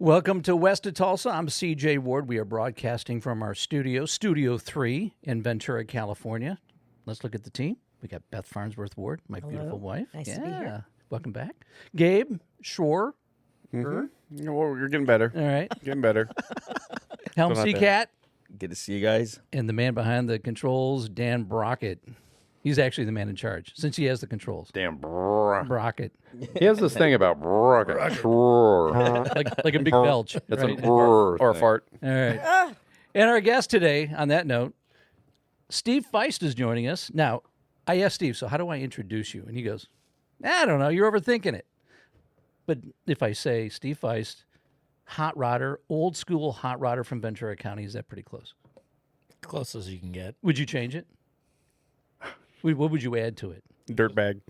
Welcome to West of Tulsa. I'm CJ Ward. We are broadcasting from our studio, Studio 3 in Ventura, California. Let's look at the team. We got Beth Farnsworth Ward, my beautiful wife. Nice to be here. Welcome back. Gabe Shore. Well, you're getting better. All right. Getting better. Helm Still not there. Cat. Good to see you guys. And the man behind the controls, Dan Brockett. He's actually the man in charge since he has the controls. Damn. Brrr. Brockett. He has this thing about brrr. like a big belch. That's right? a brrr or a fart. All right. And our guest today, on that note, Steve Faist is joining us. Now, I asked Steve, so how do I introduce you? And he goes, I don't know. You're overthinking it. But if I say Steve Faist, hot rodder, old school hot rodder from Ventura County, is that pretty close? Close as you can get. Would you change it? What would you add to it? Dirtbag.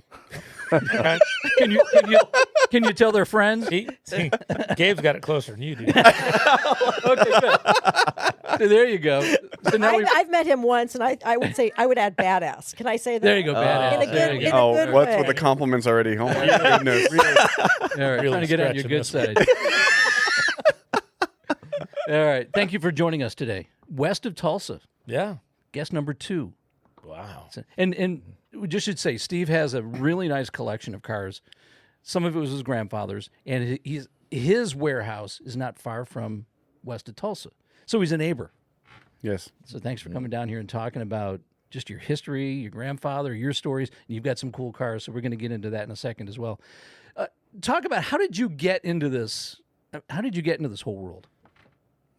Can you tell their friends? See, Gabe's got it closer than you do. Okay, good. So there you go. So now I've met him once, and I would say I would add badass. Can I say that? there you go, badass. In a good, There you in go. a good What's way. with the compliments already? Oh my goodness. All right, Really trying to get on your stretching good this side. All right, thank you for joining us today. West of Tulsa, Yeah. guest number 2. Wow. And we just should say, Steve has a really nice collection of cars. Some of it was his grandfather's, and his warehouse is not far from West of Tulsa. So he's a neighbor. Yes. So thanks for coming down here and talking about just your history, your grandfather, your stories. And you've got some cool cars, so we're going to get into that in a second as well. Talk about how did you get into this? How did you get into this whole world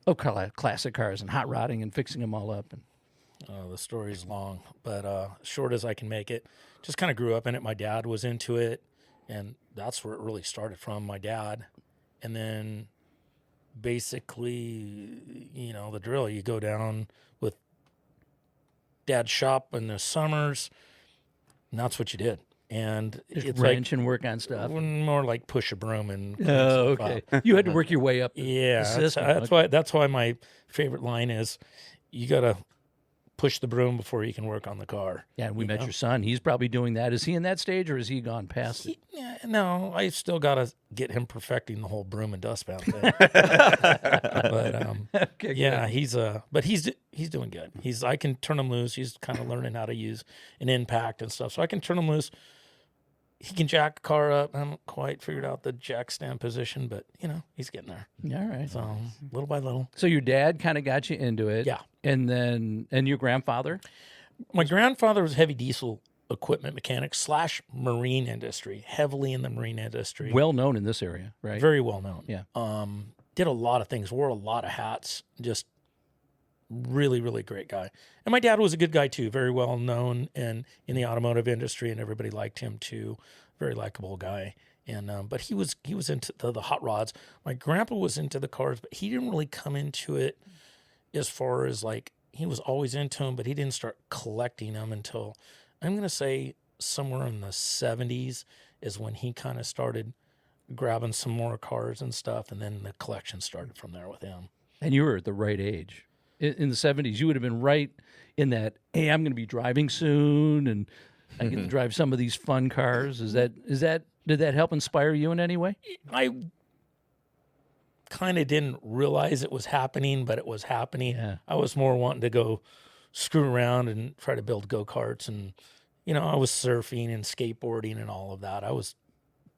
of classic cars and hot rodding and fixing them all up? And The story's long, but short as I can make it. Just kind of grew up in it. My dad was into it, and that's where it really started from, my dad. And then basically, the drill. You go down with dad's shop in the summers, and that's what you did. And just it's wrench and work on stuff. more like push a broom and clean Oh, stuff okay. up. You had to work your way up. Yeah, the system. that's why my favorite line is, you gotta push the broom before you can work on the car. Yeah, and we met your son. He's probably doing that. Is he in that stage, or has he gone past it? No, I still gotta get him perfecting the whole broom and dustpan thing. But Okay, yeah, he's doing good. I can turn him loose. He's kind of learning how to use an impact and stuff, so I can turn him loose. He can jack a car up. I haven't quite figured out the jack stand position, but he's getting there. All right. So little by little. So your dad kind of got you into it. Yeah. And your grandfather? My grandfather was heavy diesel equipment mechanic / marine industry, heavily in the marine industry. Well known in this area, right? Very well known. Yeah. Did a lot of things, wore a lot of hats, just really, really great guy. And my dad was a good guy too, very well known in the automotive industry, and everybody liked him too. Very likable guy. And but he was into the hot rods. My grandpa was into the cars, but he didn't really come into it as far as like, he was always into them, but he didn't start collecting them until, I'm going to say, somewhere in the 70s is when he kind of started grabbing some more cars and stuff, and then the collection started from there with him. And you were at the right age. In the 70s, you would have been right in that, hey, I'm going to be driving soon, and I get to drive some of these fun cars. Did that help inspire you in any way? I kind of didn't realize it was happening, but it was happening. Yeah. I was more wanting to go screw around and try to build go-karts, and I was surfing and skateboarding and all of that. I was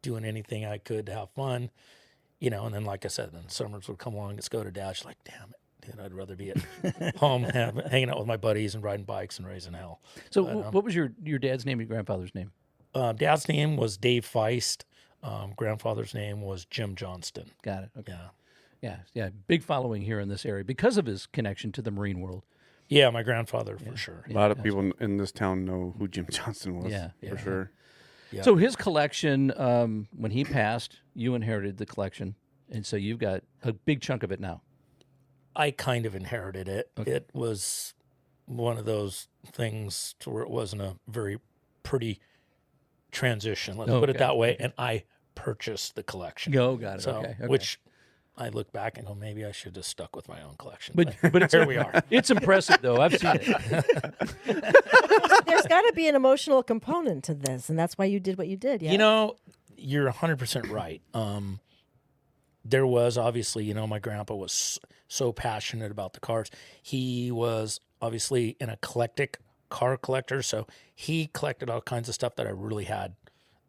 doing anything I could to have fun, and then, like I said, then summers would come along, let's go to Dash, like, damn it, dude, I'd rather be at home hanging out with my buddies and riding bikes and raising hell. So what was your dad's name and your grandfather's name? Dad's name was Dave Faist. Grandfather's name was Jim Johnston. Got it. Okay. Yeah. Yeah. Big following here in this area because of his connection to the marine world. Yeah, my grandfather for sure. A lot of people in this town know who Jim Johnston was. Yeah. For sure. Yeah. So his collection, when he passed, you inherited the collection, and so you've got a big chunk of it now. I kind of inherited it. Okay. It was one of those things to where it wasn't a very pretty transition. Let's put it that way. And I purchased the collection. Oh, got it. So, Okay. which I look back and go, maybe I should have stuck with my own collection. But it's, here we are. It's impressive, though. I've seen it. There's got to be an emotional component to this, and that's why you did what you did. Yeah. You're 100% right. there was obviously, my grandpa was so passionate about the cars. He was obviously an eclectic car collector, so he collected all kinds of stuff that I really had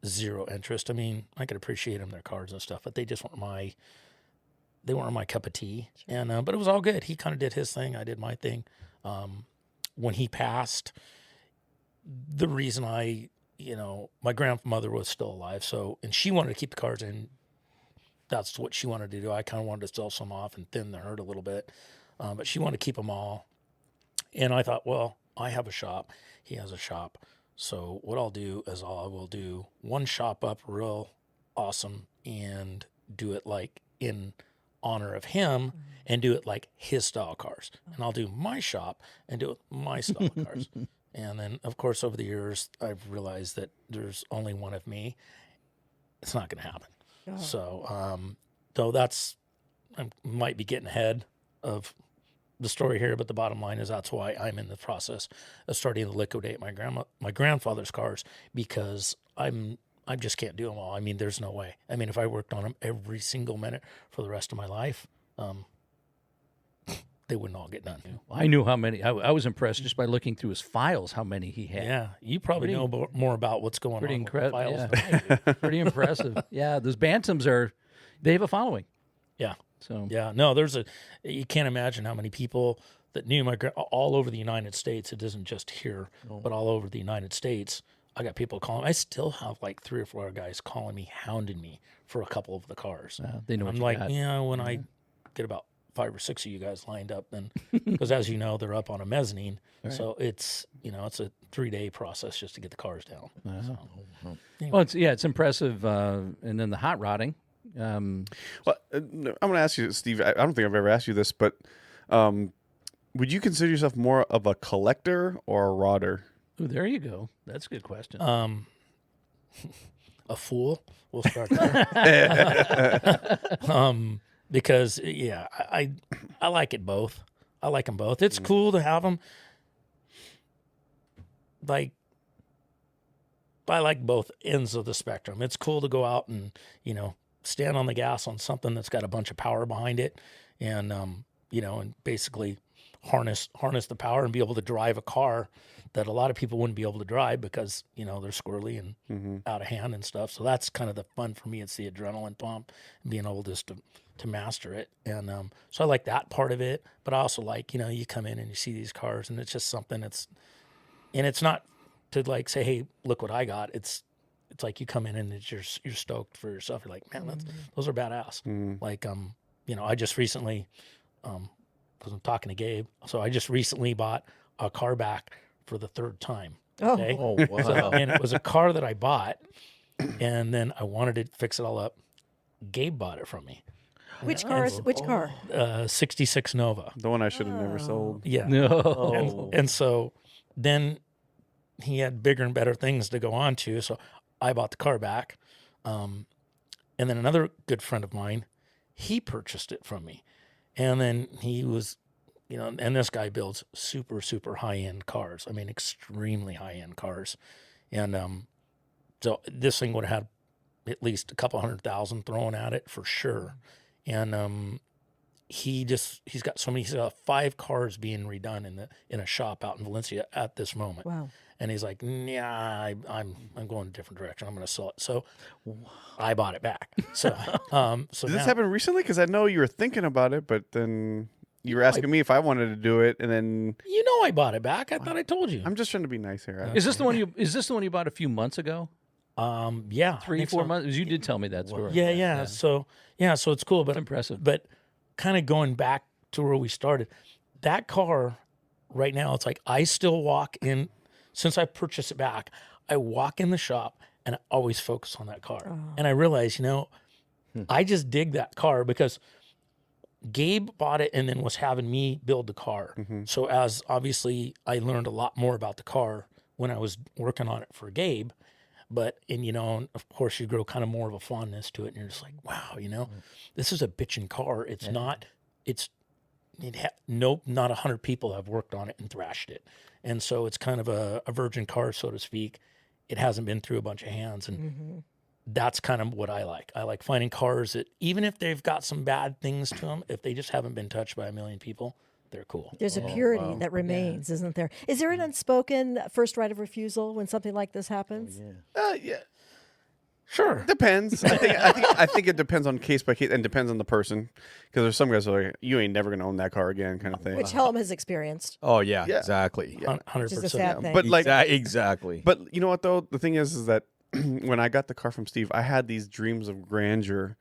zero interest. I mean, I could appreciate them, their cars and stuff, but they just weren't my cup of tea. And but it was all good. He kind of did his thing, I did my thing. When he passed, the reason my grandmother was still alive, and she wanted to keep the cars, and that's what she wanted to do. I kind of wanted to sell some off and thin the herd a little bit, but she wanted to keep them all. And I thought, well, I have a shop, he has a shop, so what I'll do is I will do one shop up real awesome and do it like in honor of him and do it like his style cars. And I'll do my shop and do it my style cars. And then, of course, over the years, I've realized that there's only one of me. It's not going to happen. Oh. So, though I might be getting ahead of the story here, but the bottom line is that's why I'm in the process of starting to liquidate my grandfather's cars, because I just can't do them all. I mean, there's no way. I mean, if I worked on them every single minute for the rest of my life, they wouldn't all get done. I knew how many. I was impressed just by looking through his files how many he had. Yeah, you probably know more about what's going Pretty on incredible. with the files Yeah. than I do. Pretty impressive. Yeah, those Bantams they have a following. Yeah. So Yeah, no, you can't imagine how many people that knew all over the United States. It isn't just here, but all over the United States. I got people calling. I still have like 3 or 4 guys calling me, hounding me for a couple of the cars. they know what I'm you like, got. when I get about 5 or 6 of you guys lined up, then because as you know, they're up on a mezzanine, so it's it's a 3-day process just to get the cars down. So, Well, it's impressive. And then the hot rodding. Well, I'm going to ask you, Steve. I don't think I've ever asked you this, but would you consider yourself more of a collector or a rodder? Ooh, there you go. That's a good question. A fool. We'll start there. Because I like it both. I like them both. It's cool to have them. Like, I like both ends of the spectrum. It's cool to go out and stand on the gas on something that's got a bunch of power behind it, and and basically harness the power and be able to drive a car that a lot of people wouldn't be able to drive because they're squirrely and out of hand and stuff. So that's kind of the fun for me. It's the adrenaline pump and being able just to master it. And so I like that part of it, but I also like you come in and you see these cars and it's just something it's not to like say, hey, look what I got. It's like you come in and you're stoked for yourself. You're like, man, those are badass. Like I just recently because I'm talking to Gabe, so I just recently bought a car back for the 3rd time. Okay? Oh, wow. So, and it was a car that I bought, and then I wanted to fix it all up. Gabe bought it from me. Which car? Which car? 66 Nova. The one I should have never sold. Yeah. No. And so then he had bigger and better things to go on to, so I bought the car back. And then another good friend of mine, he purchased it from me. And then he was, and this guy builds super, super high-end cars. I mean, extremely high-end cars. And so this thing would have had at least a couple $100,000 thrown at it for sure. And he's got 5 cars being redone in a shop out in Valencia at this moment. Wow. And he's like, yeah, I'm going a different direction. I'm going to sell it. So I bought it back. So so Did this now- happen recently? Because I know you were thinking about it, but then you were asking me if I wanted to do it, and then I bought it back. I thought I told you. I'm just trying to be nice here. Is this the one you bought a few months ago? Yeah, 3, 4 months? You did tell me that story. Yeah. So it's cool, but Impressive. But kind of going back to where we started, that car right now, it's like I still walk in. Since I purchased it back, I walk in the shop and I always focus on that car. And I realize, I just dig that car because Gabe bought it and then was having me build the car. So as obviously I learned a lot more about the car when I was working on it for Gabe. But, and of course you grow kind of more of a fondness to it. And you're just like, wow, this is a bitchin' car. It's not, not 100 people have worked on it and thrashed it. And so it's kind of a virgin car, so to speak. It hasn't been through a bunch of hands. And that's kind of what I like. I like finding cars that, even if they've got some bad things to them, if they just haven't been touched by a million people, they're cool. There's a purity that remains, isn't there? Is there an unspoken first right of refusal when something like this happens? Yeah. Sure. Depends. I think it depends on case by case and depends on the person. Because there's some guys who are like, you ain't never gonna own that car again, kind of thing. Which Helm has experienced. Oh yeah, Yeah. exactly. Yeah. 100%. Which is a sad thing. But like, Exactly. but you know what though? The thing is that when I got the car from Steve, I had these dreams of grandeur,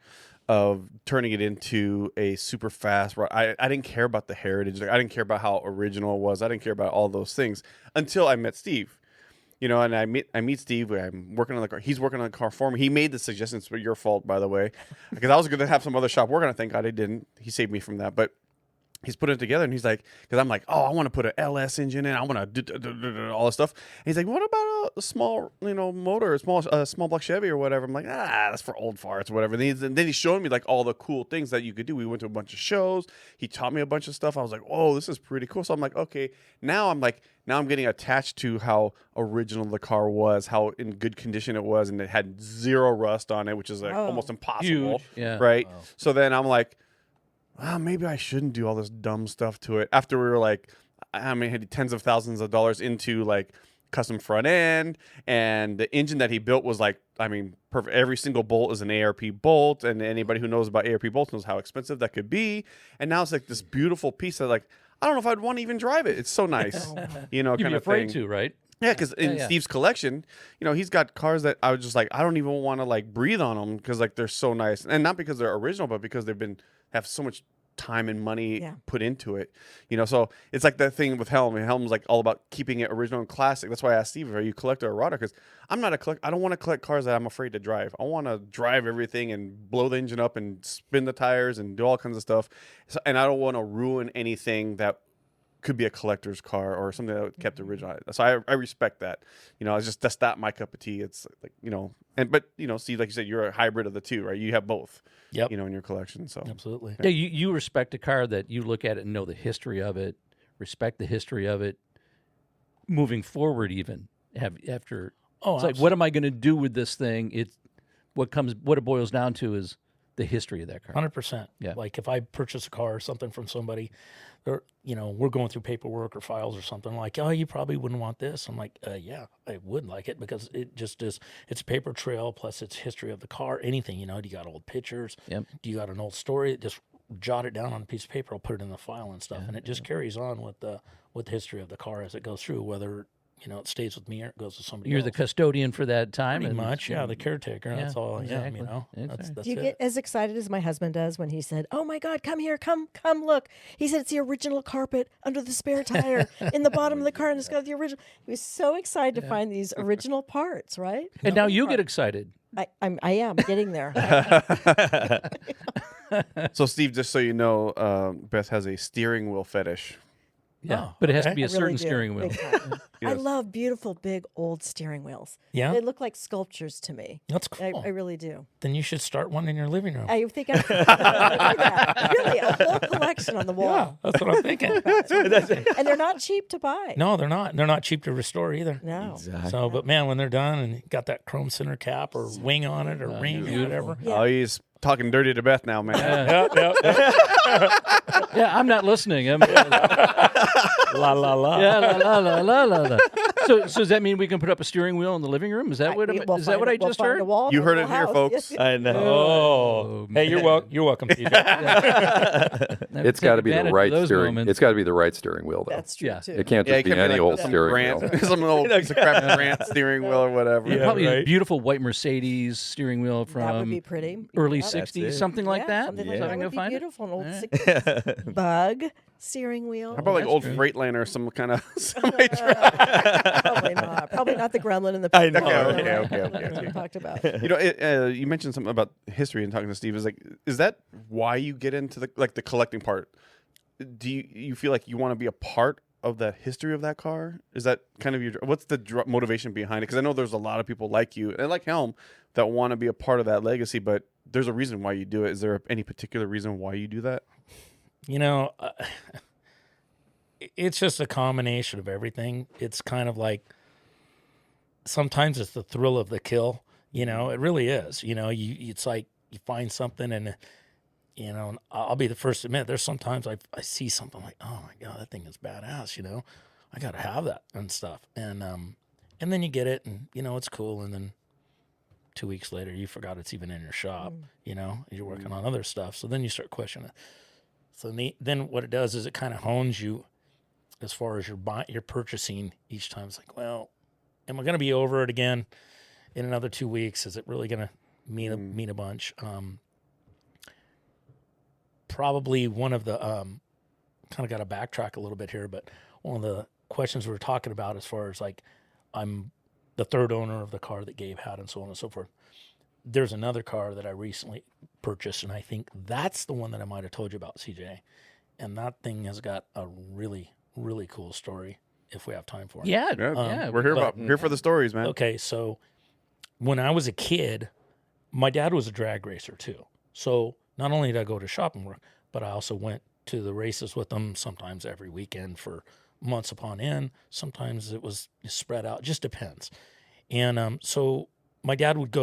of turning it into a super fast. I didn't care about the heritage. Like, I didn't care about how original it was. I didn't care about all those things until I met Steve. You know, and I meet Steve. I'm working on the car. He's working on the car for me. He made the suggestions, but your fault, by the way, because I was going to have some other shop work on it. Thank God he didn't. He saved me from that. But he's putting it together, and he's like, because I'm like, oh, I want to put an LS engine in. I want to all this stuff. And he's like, what about a small, motor, a small block Chevy or whatever? I'm like, that's for old farts or whatever. And then he's showing me like all the cool things that you could do. We went to a bunch of shows. He taught me a bunch of stuff. I was like, oh, this is pretty cool. So I'm like, okay, now I'm getting attached to how original the car was, how in good condition it was, and it had zero rust on it, which is like almost impossible. Huge. Yeah. Right. Wow. So then I'm like, maybe I shouldn't do all this dumb stuff to it. After we were like, had tens of thousands of dollars into like custom front end, and the engine that he built was like, perfect. Every single bolt is an ARP bolt, and anybody who knows about ARP bolts knows how expensive that could be. And now it's like this beautiful piece that like, I don't know if I'd want to even drive it. It's so nice, You'd kind be of afraid thing. to, right? Yeah, because in Steve's collection, he's got cars that I was just like, I don't even want to like breathe on them because like they're so nice, and not because they're original, but because have so much time and money put into it. So it's like that thing with Helm. Helm's like all about keeping it original and classic. That's why I asked Steve, are you a collector or rodder? Because I'm not a collector. I don't want to collect cars that I'm afraid to drive. I want to drive everything and blow the engine up and spin the tires and do all kinds of stuff. And I don't want to ruin anything that could be a collector's car or something that kept original. So I respect that. It's just, that's not my cup of tea. It's like, but Steve, like you said, you're a hybrid of the two, right? You have both. Yep. In your collection. So Absolutely. Yeah, you respect a car that you look at it and know the history of it, respect the history of it, moving forward even after. Oh, it's like, what am I going to do with this thing? What it boils down to is the history of that car. 100%. Yeah. Like if I purchase a car or something from somebody, we're going through paperwork or files or something, like, oh, you probably wouldn't want this. I'm like, yeah, I would like it because it just is. It's a paper trail plus it's history of the car. Anything, do you got old pictures? Yep. Do you got an old story? Just jot it down on a piece of paper. I'll put it in the file and stuff, and it just carries on with the history of the car as it goes through, whether it stays with me or it goes to somebody You're else. the custodian for that time. Pretty much, yeah, the caretaker. That's all I am, Exactly. That's Do you it. get as excited as my husband does when he said, "Oh my God, come here, come look"? He said it's the original carpet under the spare tire in the bottom of the car, and it's got the original. He was so excited to find these original parts, right? And now you get excited. I am getting there. So Steve, just so you know, Beth has a steering wheel fetish. Yeah, Oh, but it has to be I a really certain do, steering wheel. big time. I Yes. love beautiful, big, old steering wheels. Yeah? They look like sculptures to me. That's cool. I really do. Then you should start one in your living room. I think I should do that. Really, a whole collection on the Yeah, wall. that's what I'm thinking. And they're not cheap to buy. No, they're not. They're not cheap to restore either. No. So, but man, when they're done and you got that chrome center cap or wing on it or ring or whatever. Yeah. Oh, he's talking dirty to Beth now, man. Yeah, I'm not listening. La la la. Yeah, la la la la la. So does that mean we can put up a steering wheel in the living room? Is that what We'll is that what find I just we'll find heard? a wall You for heard the it here, house. folks. I know. Oh, hey, you're welcome, TJ. It's got to be the advantage of right those steering. moments. It's got to be the right steering wheel, though. That's true Yeah. too. It can't Yeah, just it be could any old some steering wheel. some old piece of crap Grant steering wheel or whatever. Yeah. Probably a right. beautiful white Mercedes steering wheel That would be from pretty. early Yeah. 60s, something like that. Something like Is that that I would can be find it? beautiful. An old 60s bug steering wheel. How about like That's old true. Freightliner or some kind of semi truck? Probably not. Probably not the gremlin in the I know. Okay. we talked about. You mentioned something about history and talking to Steve. Is that why you get into the collecting part? Do you feel like you want to be a part of the history of that car? Is that kind of what's the motivation behind it? Because I know there's a lot of people like you and like Helm that want to be a part of that legacy, but there's a reason why you do it. Is there any particular reason why you do that? It's just a combination of everything. It's kind of like sometimes it's the thrill of the kill. You know, it really is. You know, it's like you find something and, you know, and I'll be the first to admit, there's sometimes I see something like, oh my God, that thing is badass, you know, I got to have that and stuff. And then you get it and, you know, it's cool. And then 2 weeks later, you forgot it's even in your shop, you know, you're working on other stuff. So then you start questioning it. So then what it does is it kind of hones you as far as you're purchasing each time. It's like, well, am I going to be over it again in another 2 weeks? Is it really going to mean a bunch? Probably one of the kind of got to backtrack a little bit here, but one of the questions we were talking about as far as like I'm the third owner of the car that Gabe had and so on and so forth. There's another car that I recently purchased, and I think that's the one that I might have told you about, CJ. And that thing has got a really, really cool story if we have time for it. Yeah, We're here for the stories, man. Okay, so when I was a kid, my dad was a drag racer too. So not only did I go to shop and work, but I also went to the races with them sometimes every weekend for months upon end. Sometimes it was spread out, just depends. And so my dad would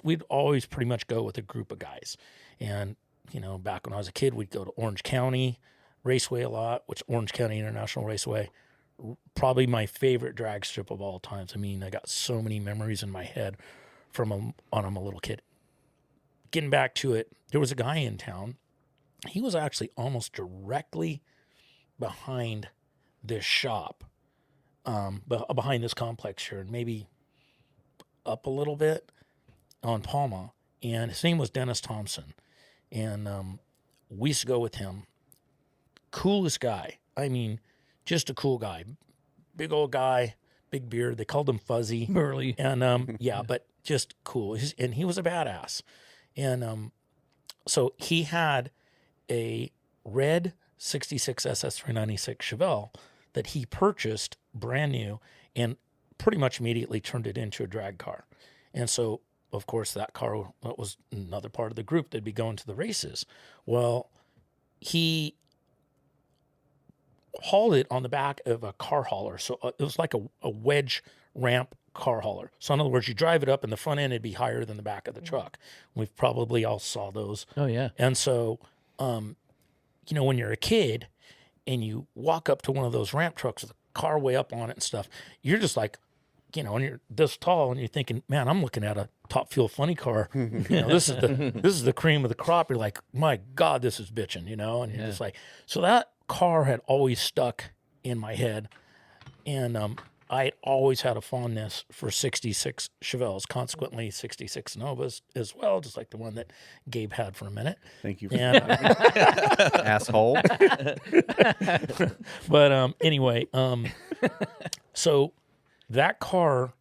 we'd always pretty much go with a group of guys. And, you know, back when I was a kid, we'd go to Orange County Raceway a lot, which Orange County International Raceway, probably my favorite drag strip of all times. I mean, I got so many memories in my head from when I'm a little kid. Getting back to it, there was a guy in town. He was actually almost directly behind this shop, behind this complex here, and maybe up a little bit on Palma. And his name was Dennis Thompson. And we used to go with him. Coolest guy. I mean, just a cool guy. Big old guy, big beard. They called him Fuzzy. Burly. And yeah, but just cool. And he was a badass. And so he had a red 66 SS396 Chevelle that he purchased brand new and pretty much immediately turned it into a drag car. And so, of course, that car was another part of the group that'd be going to the races. Well, he hauled it on the back of a car hauler. So it was like a wedge ramp car hauler. So in other words, you drive it up and the front end would be higher than the back of the truck. We've probably all saw those. Oh, yeah. And so, you know, when you're a kid and you walk up to one of those ramp trucks with a car way up on it and stuff, you're just like, you know, and you're this tall and you're thinking, man, I'm looking at a Top Fuel funny car. You know, this is the cream of the crop. You're like, my God, this is bitching, you know? And you're just like, so that car had always stuck in my head. And I always had a fondness for 66 Chevelles, consequently 66 Novas as well, just like the one that Gabe had for a minute. Thank you. And, Asshole. but anyway, so that car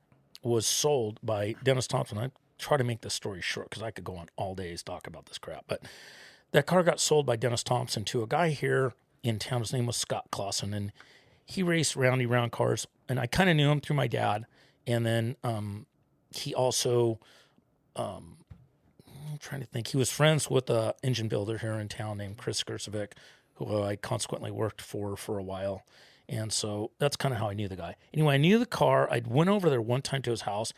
was sold by Dennis Thompson. I try to make this story short because I could go on all days talk about this crap. But that car got sold by Dennis Thompson to a guy here in town. His name was Scott Clausen, and he raced roundy round cars. And I kind of knew him through my dad. And then he also, I'm trying to think, he was friends with an engine builder here in town named Chris Gersovic, who I consequently worked for a while. And so that's kind of how I knew the guy. Anyway, I knew the car. I went over there one time to his house.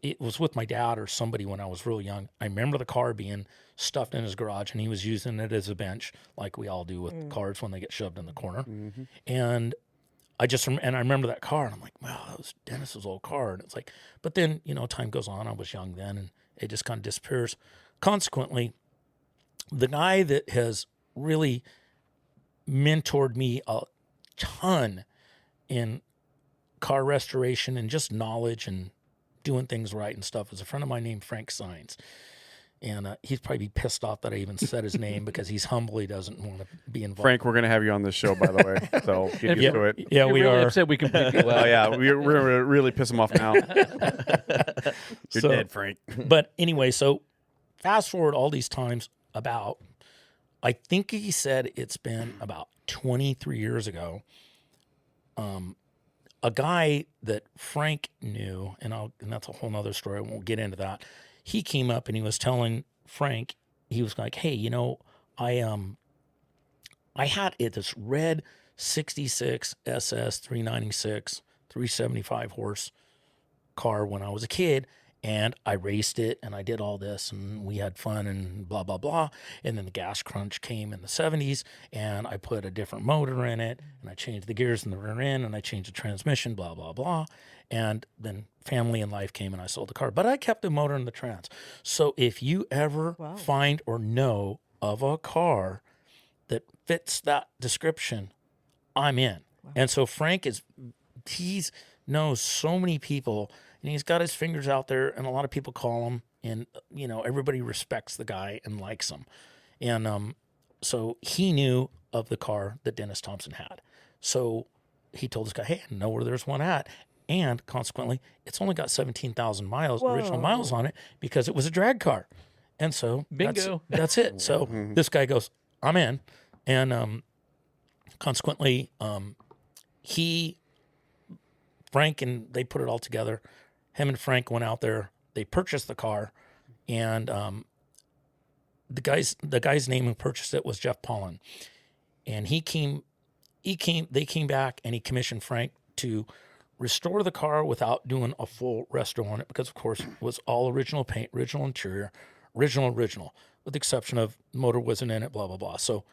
It was with my dad or somebody when I was real young. I remember the car being stuffed in his garage, and he was using it as a bench, like we all do with cars when they get shoved in the corner. Mm-hmm. And I remember that car, and I'm like, wow, that was Dennis's old car. And it's like, but then, you know, time goes on. I was young then, and it just kind of disappears. Consequently, the guy that has really mentored me a ton in car restoration and just knowledge and doing things right and stuff is a friend of mine named Frank Sines. And he's probably pissed off that I even said his name because he's humble. He doesn't want to be involved. Frank, we're going to have you on this show, by the way. So get used to it. Yeah, You're we really are. upset we completely Well, yeah, we're going to really piss him off now. You're dead, Frank. But anyway, so fast forward all these times I think he said it's been about 23 years ago. A guy that Frank knew, and that's a whole nother story. I won't get into that. He came up and he was telling Frank, he was like, hey, you know, I had this red 66 SS 396, 375 horse car when I was a kid. And I raced it and I did all this and we had fun and blah, blah, blah. And then the gas crunch came in the 70s and I put a different motor in it and I changed the gears in the rear end and I changed the transmission, blah, blah, blah. And then family and life came and I sold the car. But I kept the motor in the trans. So if you ever find or know of a car that fits that description, I'm in. Wow. And so Frank knows so many people and he's got his fingers out there and a lot of people call him and, you know, everybody respects the guy and likes him. And so he knew of the car that Dennis Thompson had. So he told this guy, hey, I know where there's one at. And consequently, it's only got 17,000 miles, original miles on it because it was a drag car. And so bingo. That's it. So this guy goes, I'm in. And consequently, Frank and they put it all together. Him and Frank went out there. They purchased the car, and the guy's name who purchased it was Jeff Pollan. And they came back and he commissioned Frank to restore the car without doing a full resto on it because, of course, it was all original paint, original interior, original, with the exception of motor wasn't in it, blah, blah, blah. So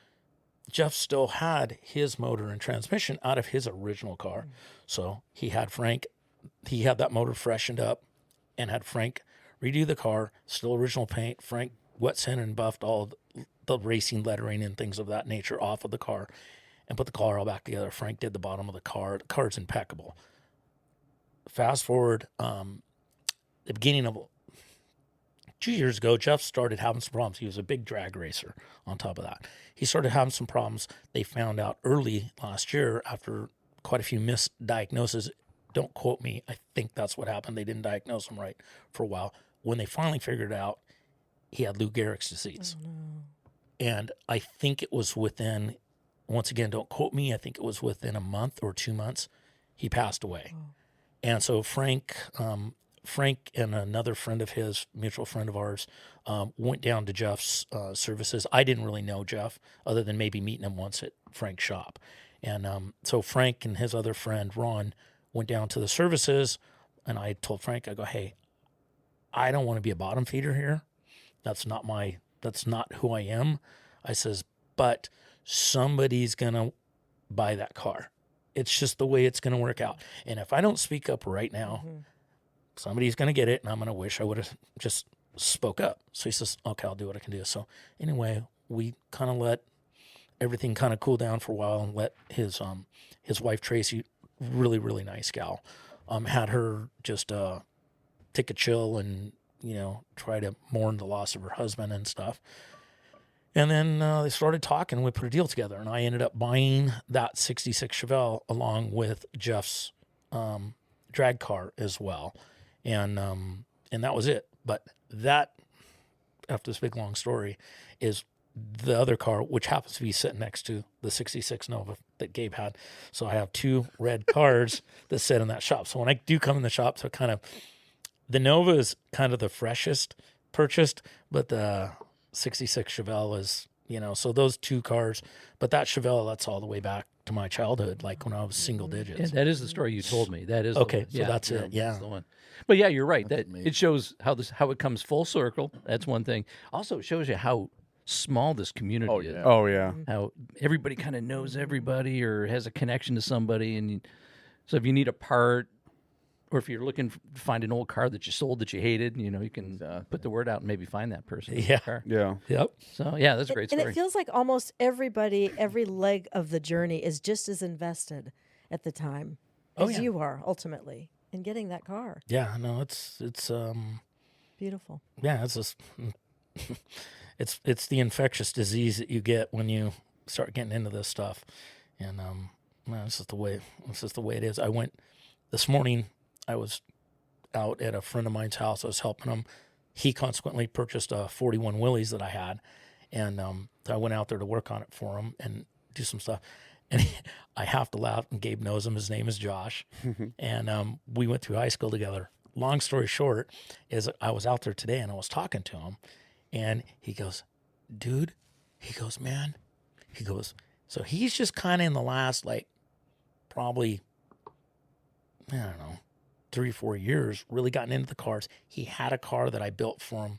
Jeff still had his motor and transmission out of his original car. So he had that motor freshened up and had Frank redo the car, still original paint. Frank wet sanded and buffed all the racing lettering and things of that nature off of the car and put the car all back together. Frank did the bottom of the car. The car's impeccable. Fast forward, the beginning of 2 years ago, Jeff started having some problems. He was a big drag racer on top of that. He started having some problems. They found out early last year after quite a few misdiagnoses. Don't quote me. I think that's what happened. They didn't diagnose him right for a while. When they finally figured it out, he had Lou Gehrig's disease. Oh, no. And I think it was within, once again, don't quote me, I think it was within a month or 2 months, he passed away. Oh. And so Frank and another friend of his, mutual friend of ours, went down to Jeff's services. I didn't really know Jeff other than maybe meeting him once at Frank's shop. And so Frank and his other friend, Ron, went down to the services, and I told Frank, I go, hey, I don't want to be a bottom feeder here. That's not who I am. I says, but somebody's going to buy that car. It's just the way it's going to work out. And if I don't speak up right now, somebody's going to get it, and I'm going to wish I would have just spoke up. So he says, okay, I'll do what I can do. So anyway, we kind of let everything kind of cool down for a while and let his wife, Tracy, really, really nice gal, had her just take a chill and, you know, try to mourn the loss of her husband and stuff. And then they started talking, and we put a deal together, and I ended up buying that 66 Chevelle along with Jeff's drag car as well. And that was it. But that, after this big long story, is the other car, which happens to be sitting next to the 66 Nova that Gabe had. So I have two red cars that sit in that shop. So when I do come in the shop, the Nova is kind of the freshest purchased, but the 66 Chevelle is, you know, so those two cars, but that Chevelle, that's all the way back to my childhood, like when I was single digits. Yeah, that is the story you told me. That is okay. So that's it. Yeah. That's the one. But yeah, you're right. That it shows how it comes full circle. That's one thing. Also, it shows you how small this community is. Oh yeah. How everybody kind of knows everybody or has a connection to somebody, and so if you need a part, or if you're looking to find an old car that you sold that you hated, you know, you can put the word out and maybe find that person. Yeah. Car. Yeah. Yep. So yeah, that's a great story. And it feels like almost everybody, every leg of the journey is just as invested at the time as you are ultimately in getting that car. Yeah. No, it's beautiful. Yeah. It's just, it's the infectious disease that you get when you start getting into this stuff. And, man, this is the way it is. I went this morning. I was out at a friend of mine's house. I was helping him. He consequently purchased a 41 Willys that I had. And so I went out there to work on it for him and do some stuff. And I have to laugh, and Gabe knows him. His name is Josh. And we went through high school together. Long story short is I was out there today, and I was talking to him. And he goes, dude, he goes, man, he goes, so he's just kind of in the last, like, probably, I don't know, 3 or 4 years, really gotten into the cars. He had a car that I built for him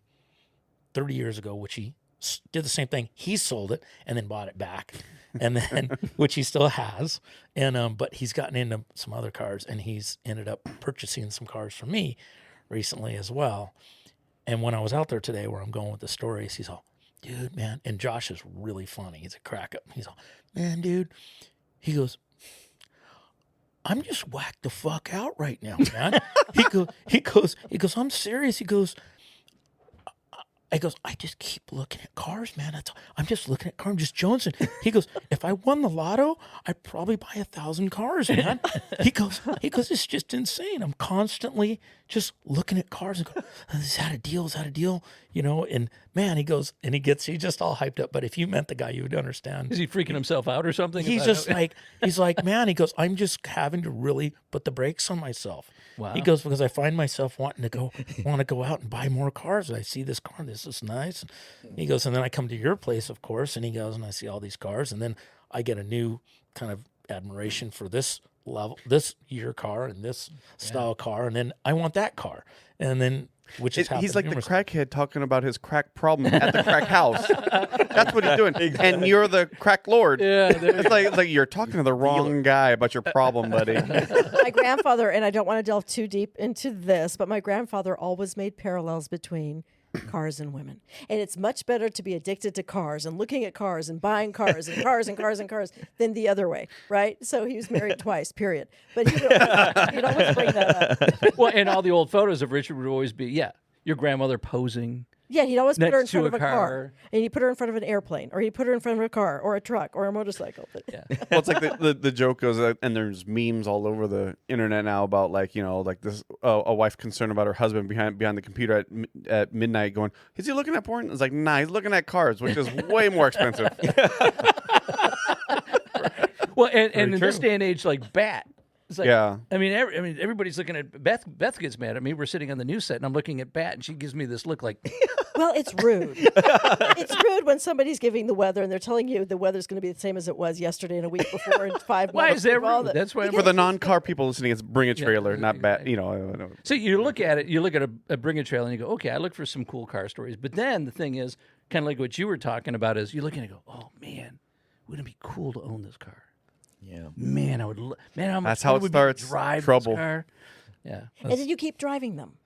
30 years ago, which he did the same thing. He sold it and then bought it back, and then which he still has. And but he's gotten into some other cars, and he's ended up purchasing some cars from me recently as well. And when I was out there today, where I'm going with the stories, he's all, dude, man. And Josh is really funny. He's a crack up. He's all, man, dude. He goes, I'm just whacked the fuck out right now, man. he goes, I'm serious. He goes, I just keep looking at cars, man. I'm just looking at cars. I'm just jonesing. He goes, if I won the lotto, I'd probably buy 1,000 cars, man. He goes, it's just insane. I'm constantly just looking at cars and go, is that a deal? Is that a deal? You know, and man, he goes, and he's just all hyped up. But if you met the guy, you would understand. Is he freaking himself out or something? He's just like, man, he goes, I'm just having to really put the brakes on myself. Wow. He goes, because I find myself wanting to go out and buy more cars. And I see this car, this is nice. And he goes, and then I come to your place, of course, and he goes, and I see all these cars, and then I get a new kind of admiration for this level, this year car and this style car, and then I want that car. And then which is he's like the crackhead talking about his crack problem at the crack house. That's what he's doing. Exactly. And you're the crack lord. Yeah, it's like you're talking to the wrong guy about your problem, buddy. My grandfather, and I don't want to delve too deep into this, but my grandfather always made parallels between cars and women. And it's much better to be addicted to cars and looking at cars and buying cars and cars and cars and cars than the other way, right? So he was married twice, period. But he'd always bring that up. Well, and all the old photos of Richard would always be, your grandmother posing. Yeah, he'd always put her in next to front of a a car. car. And he'd put her in front of an airplane, or he'd put her in front of a car, or a truck, or a motorcycle. But Well, it's like the joke goes, and there's memes all over the internet now about like this a wife concerned about her husband behind the computer at midnight going, is he looking at porn? It's like, nah, he's looking at cars, which is way more expensive. Well, and in this day and age, like Bat. It's like, yeah. I mean, everybody's looking at Beth. Beth gets mad at me. We're sitting on the news set, and I'm looking at Bat, and she gives me this look like, well, it's rude. It's rude when somebody's giving the weather, and they're telling you the weather's going to be the same as it was yesterday and a week before and 5 months. why is that before. rude? That's why For the non-car people listening, it's bring a trailer, not Bat. You know. So you look at it, you look at a bring a trailer, and you go, okay, I look for some cool car stories. But then the thing is, kind of like what you were talking about, is you look and you go, oh man, wouldn't it be cool to own this car? Yeah, man, how much That's how it would starts. Be to drive Trouble. This car? Yeah, And then you keep driving them.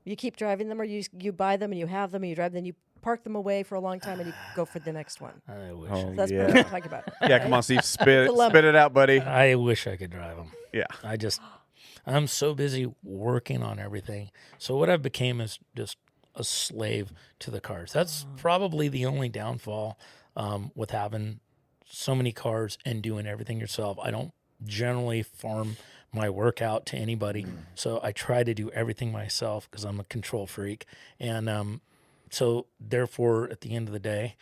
You keep driving them, or you buy them and you have them and you drive them, then you park them away for a long time and you go for the next one. I wish. Oh, So that's yeah. what I'm talking about. Yeah, come on, Steve, spit Dilemma. it out, buddy. I wish I could drive them. Yeah. I'm so busy working on everything. So what I've became is just a slave to the cars. That's probably the only downfall with having so many cars and doing everything yourself. I don't generally farm my work out to anybody. So I try to do everything myself because I'm a control freak. And so therefore, at the end of the day,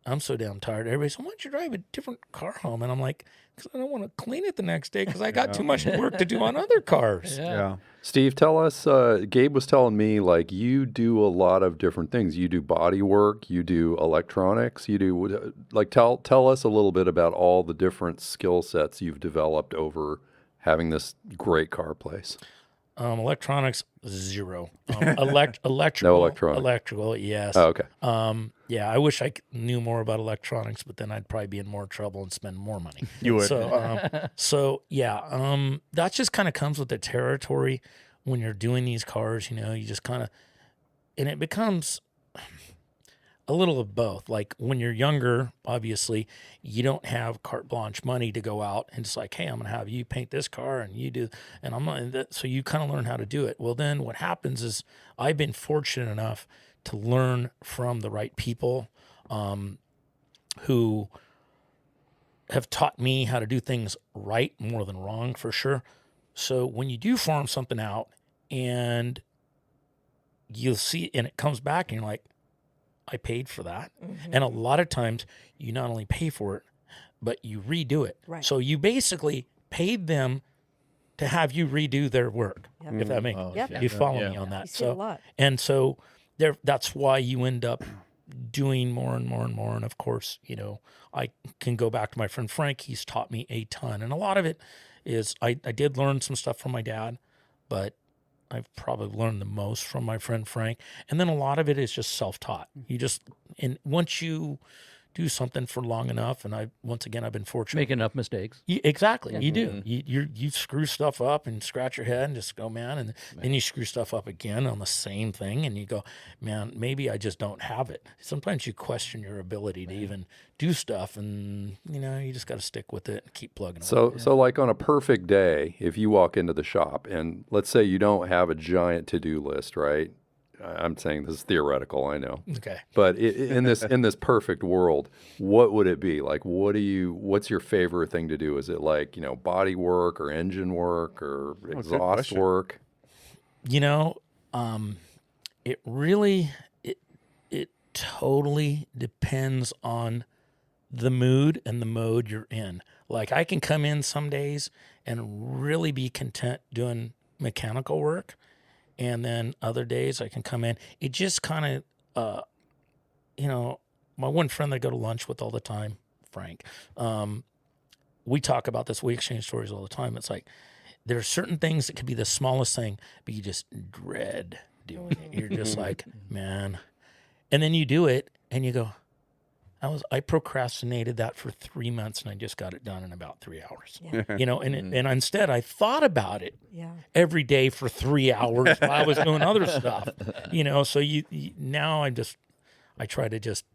I'm so damn tired. Everybody's like, why don't you drive a different car home? And I'm like, because I don't want to clean it the next day because I got too much work to do on other cars. Yeah. Steve, tell us, Gabe was telling me, like, you do a lot of different things. You do body work, you do electronics, you do, like, tell us a little bit about all the different skill sets you've developed over having this great car place. Electronics, zero. Electrical. No electronics. Electrical, yes. Oh, okay. Yeah, I wish I knew more about electronics, but then I'd probably be in more trouble and spend more money. You would. So that just kind of comes with the territory when you're doing these cars. You know, you just kind of, and it becomes a little of both. Like when you're younger, obviously, you don't have carte blanche money to go out and it's like, hey, I'm going to have you paint this car and you do, and I'm not, and that, so you kind of learn how to do it. Well, then what happens is I've been fortunate enough to learn from the right people who have taught me how to do things right more than wrong, for sure. So when you do farm something out and you'll see, and it comes back and you're like, I paid for that. Mm-hmm. And a lot of times you not only pay for it, but you redo it. Right. So you basically paid them to have you redo their work, if that makes Yep. you follow me on that. You see a lot. And so that's why you end up doing more and more and more. And of course, you know, I can go back to my friend Frank. He's taught me a ton. And a lot of it is I did learn some stuff from my dad, but I've probably learned the most from my friend Frank. And then a lot of it is just self-taught. And once you do something for long enough, and I've been fortunate. Make enough mistakes. Exactly. You do. You screw stuff up and scratch your head and just go, man. And then you screw stuff up again on the same thing. And you go, man, maybe I just don't have it. Sometimes you question your ability to even do stuff. And, you just got to stick with it and keep plugging away. So like on a perfect day, if you walk into the shop and let's say you don't have a giant to-do list, right? I'm saying this is theoretical, I know. Okay. But in this perfect world, what would it be? Like, what's your favorite thing to do? Is it like, body work or engine work or exhaust work? It really, it totally depends on the mood and the mode you're in. Like, I can come in some days and really be content doing mechanical work. And then other days I can come in. It just kind of, my one friend that I go to lunch with all the time, Frank, we talk about this. We exchange stories all the time. It's like there are certain things that could be the smallest thing, but you just dread doing it. You're just like, man. And then you do it and you go, I procrastinated that for 3 months and I just got it done in about 3 hours. Yeah. And instead I thought about it Yeah. every day for 3 hours while I was doing other stuff. So you now I try to just,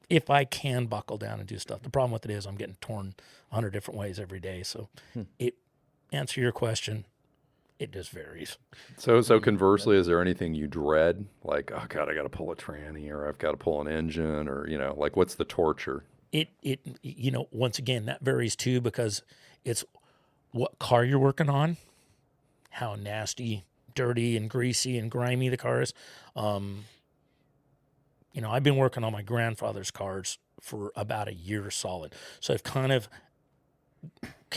if I can, buckle down and do stuff. The problem with it is I'm getting torn 100 different ways every day. So answer your question, it just varies. So conversely, is there anything you dread? Like, oh God, I got to pull a tranny, or I've got to pull an engine, or like what's the torture? It once again that varies too, because it's what car you're working on, how nasty, dirty, and greasy and grimy the car is. I've been working on my grandfather's cars for about a year solid, so I've kind of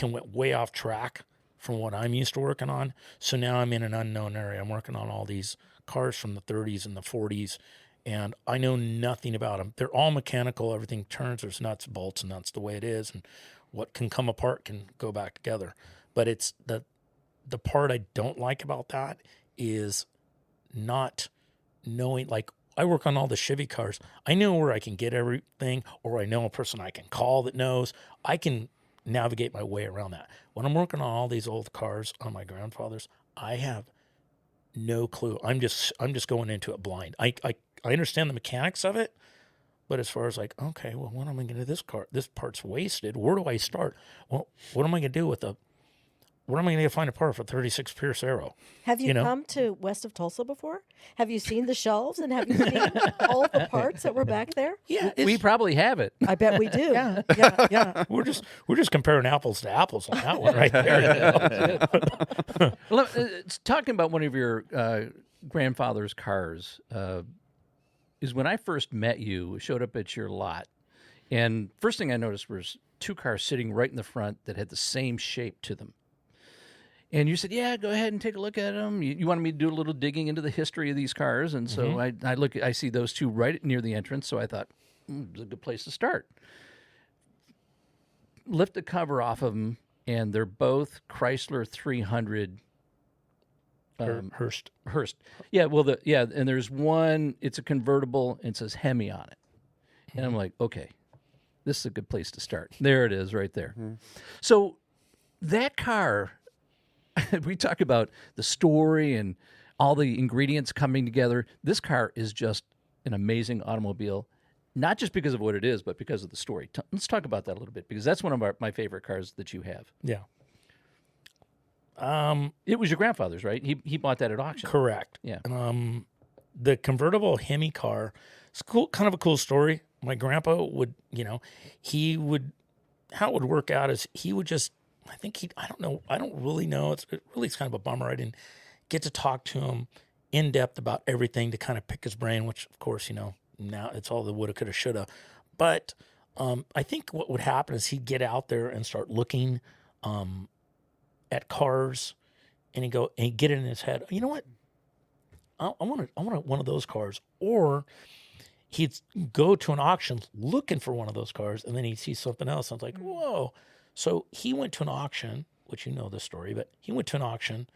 went way off track from what I'm used to working on. So now I'm in an unknown area. I'm working on all these cars from the 30s and the 40s, and I know nothing about them. They're all mechanical. Everything turns. There's nuts, bolts, and that's the way it is. And what can come apart can go back together. But it's the part I don't like about that is not knowing, like, I work on all the Chevy cars. I know where I can get everything, or I know a person I can call that knows. I can navigate my way around that. When I'm working on all these old cars on my grandfather's, I have no clue. I'm just going into it blind. I understand the mechanics of it, but as far as like, okay, well, what am I going to do this car? This part's wasted. Where do I start? Well, what am I going to do what am I going to find a part for 36 Pierce Arrow? Have you come to West of Tulsa before? Have you seen the shelves and have you seen all the parts that were back there? Yeah, We probably have it. I bet we do. yeah. We're just comparing apples to apples on that one right there. It's talking about one of your grandfather's cars. Is when I first met you, showed up at your lot, and first thing I noticed was 2 cars sitting right in the front that had the same shape to them. And you said, "Yeah, go ahead and take a look at them." You wanted me to do a little digging into the history of these cars, and so I see those 2 right near the entrance. So I thought, it's a good place to start. Lift the cover off of them, and they're both Chrysler 300. Hurst. Yeah, well, and there's one. It's a convertible, and it says Hemi on it, and I'm like, okay, this is a good place to start. There it is, right there. So that car. We talk about the story and all the ingredients coming together. This car is just an amazing automobile, not just because of what it is, but because of the story. Let's talk about that a little bit, because that's one of my favorite cars that you have. Yeah. It was your grandfather's, right? He bought that at auction. Correct. Yeah. The convertible Hemi car, it's cool, kind of a cool story. My grandpa would, how it would work out is he would just, I don't know. I don't really know. It's kind of a bummer. I didn't get to talk to him in depth about everything to kind of pick his brain, which of course, now it's all the woulda, coulda, shoulda. But I think what would happen is he'd get out there and start looking at cars, and he'd get it in his head. You know what? I want one of those cars. Or he'd go to an auction looking for one of those cars, and then he'd see something else. And I was like, whoa. So he went to an auction, which you know the story, but he went to an auction,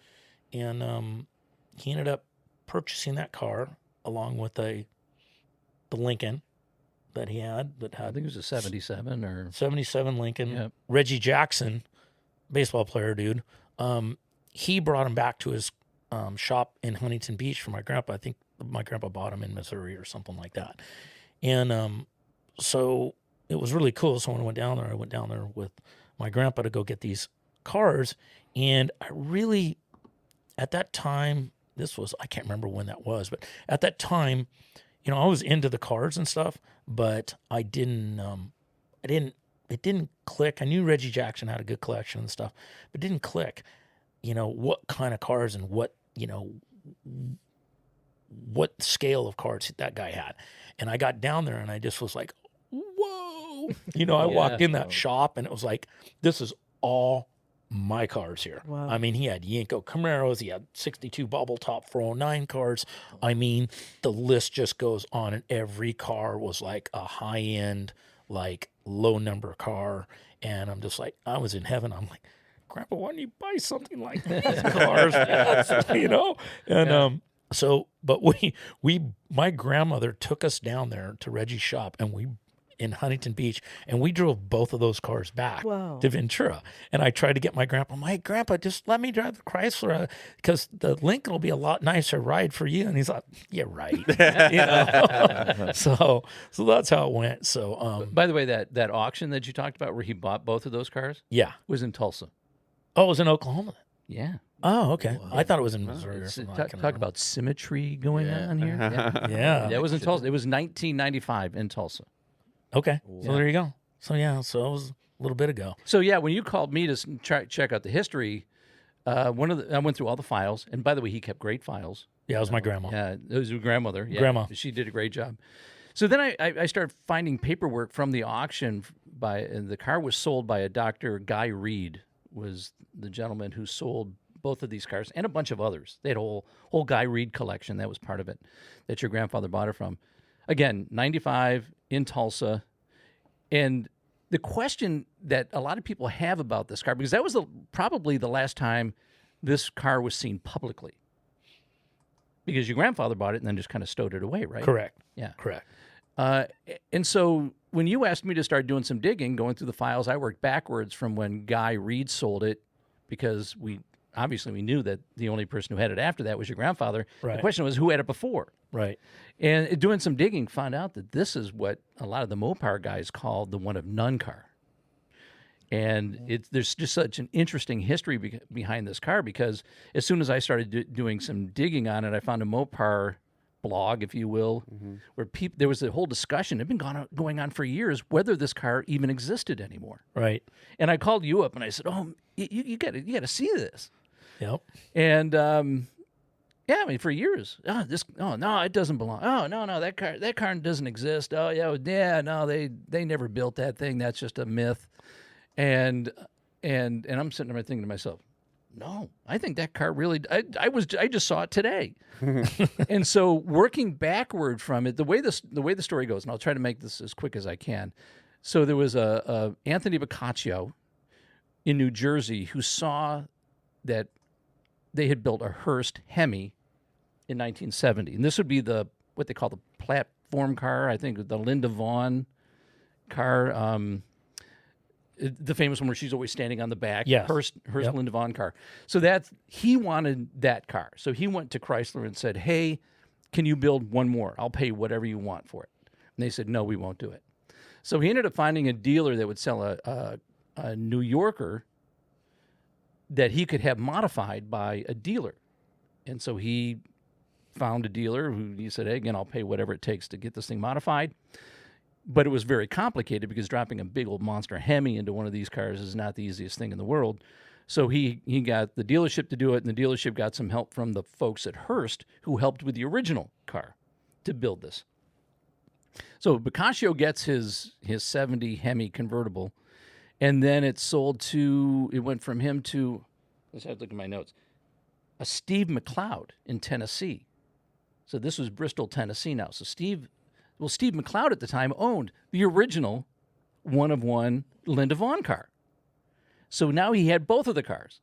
and he ended up purchasing that car along with the Lincoln that he had. That I had think it was a 77 or 77 Lincoln. Yep. Reggie Jackson, baseball player dude, he brought him back to his shop in Huntington Beach for my grandpa. I think my grandpa bought him in Missouri or something like that. And so it was really cool. So when I went down there with my grandpa to go get these cars. And I really, at that time, I can't remember when that was, but at that time, I was into the cars and stuff, but it didn't click. I knew Reggie Jackson had a good collection and stuff, but it didn't click, what kind of cars and what scale of cars that guy had. And I got down there and I just was like, whoa, I walked in that shop and it was like, this is all my cars here. Wow. I mean, he had Yenko Camaros, he had 62 bubble top 409 cars. I mean, the list just goes on, and every car was like a high end, like low number car. And I'm just like, I was in heaven. I'm like, Grandpa, why don't you buy something like these cars? And so, but my grandmother took us down there to Reggie's shop, and in Huntington Beach, and we drove both of those cars back to Ventura. And I tried to get my grandpa, just let me drive the Chrysler because the Lincoln will be a lot nicer ride for you. And he's like, yeah, right. So that's how it went. So, By the way, that auction that you talked about where he bought both of those cars yeah, was in Tulsa. Oh, it was in Oklahoma. Yeah. Oh, okay. I thought it was in Missouri or something. Talk about symmetry going on here. Yeah. That was in Tulsa. It was 1995 in Tulsa. Okay. So there you go. So it was a little bit ago. So yeah, when you called me to check out the history, I went through all the files, and by the way, he kept great files. Yeah, it was my grandma. Yeah, it was your grandmother. Yeah, Grandma. She did a great job. So then I started finding paperwork from the auction and the car was sold by a Dr. Guy Reed, was the gentleman who sold both of these cars and a bunch of others. They had a whole Guy Reed collection. That was part of it that your grandfather bought it from. Again, 95 in Tulsa. And the question that a lot of people have about this car, because that was probably the last time this car was seen publicly. Because your grandfather bought it and then just kind of stowed it away, right? Correct. Yeah. Correct. And so when you asked me to start doing some digging, going through the files, I worked backwards from when Guy Reed sold it, because we knew that the only person who had it after that was your grandfather. Right. The question was, who had it before? Right. And doing some digging, found out that this is what a lot of the Mopar guys call the one of none car. And there's just such an interesting history behind this car, because as soon as I started doing some digging on it, I found a Mopar blog, if you will, where there was a whole discussion. It had been going on for years whether this car even existed anymore. Right. And I called you up and I said, "Oh, you got to see this." Yep. And yeah, I mean, for years, no, it doesn't belong. Oh, no, that car doesn't exist. Oh, yeah, no, they never built that thing. That's just a myth. And I'm sitting there thinking to myself, no, I think that car really. I just saw it today. And so working backward from it, the way the story goes, and I'll try to make this as quick as I can. So there was a Anthony Boccaccio in New Jersey who saw that they had built a Hurst Hemi in 1970, and this would be what they call the platform car. I think the Linda Vaughn car. The famous one where she's always standing on the back. Yes. Hurst Yep. Linda Vaughn car. So he wanted that car. So he went to Chrysler and said, "Hey, can you build one more? I'll pay whatever you want for it." And they said, "No, we won't do it." So he ended up finding a dealer that would sell a New Yorker that he could have modified by a dealer. And so he found a dealer who he said, "Hey, again, I'll pay whatever it takes to get this thing modified." But it was very complicated because dropping a big old monster Hemi into one of these cars is not the easiest thing in the world. So he got the dealership to do it, and the dealership got some help from the folks at Hurst who helped with the original car to build this. So Boccaccio gets his 70 Hemi convertible, and then it went from him to, let's have to look at my notes, a Steve McLeod in Tennessee. So this was Bristol, Tennessee now. So Steve McLeod at the time owned the original one-of-one Linda Vaughn car. So now he had both of the cars.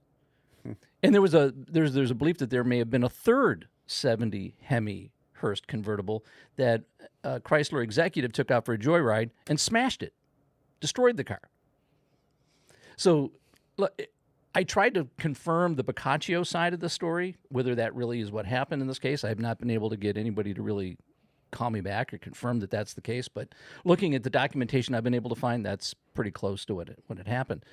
And there's a belief that there may have been a third 70 Hemi Hurst convertible that a Chrysler executive took out for a joyride and smashed it, destroyed the car. So look, I tried to confirm the Boccaccio side of the story, whether that really is what happened in this case. I have not been able to get anybody to really call me back or confirm that that's the case. But looking at the documentation I've been able to find, that's pretty close to what had happened.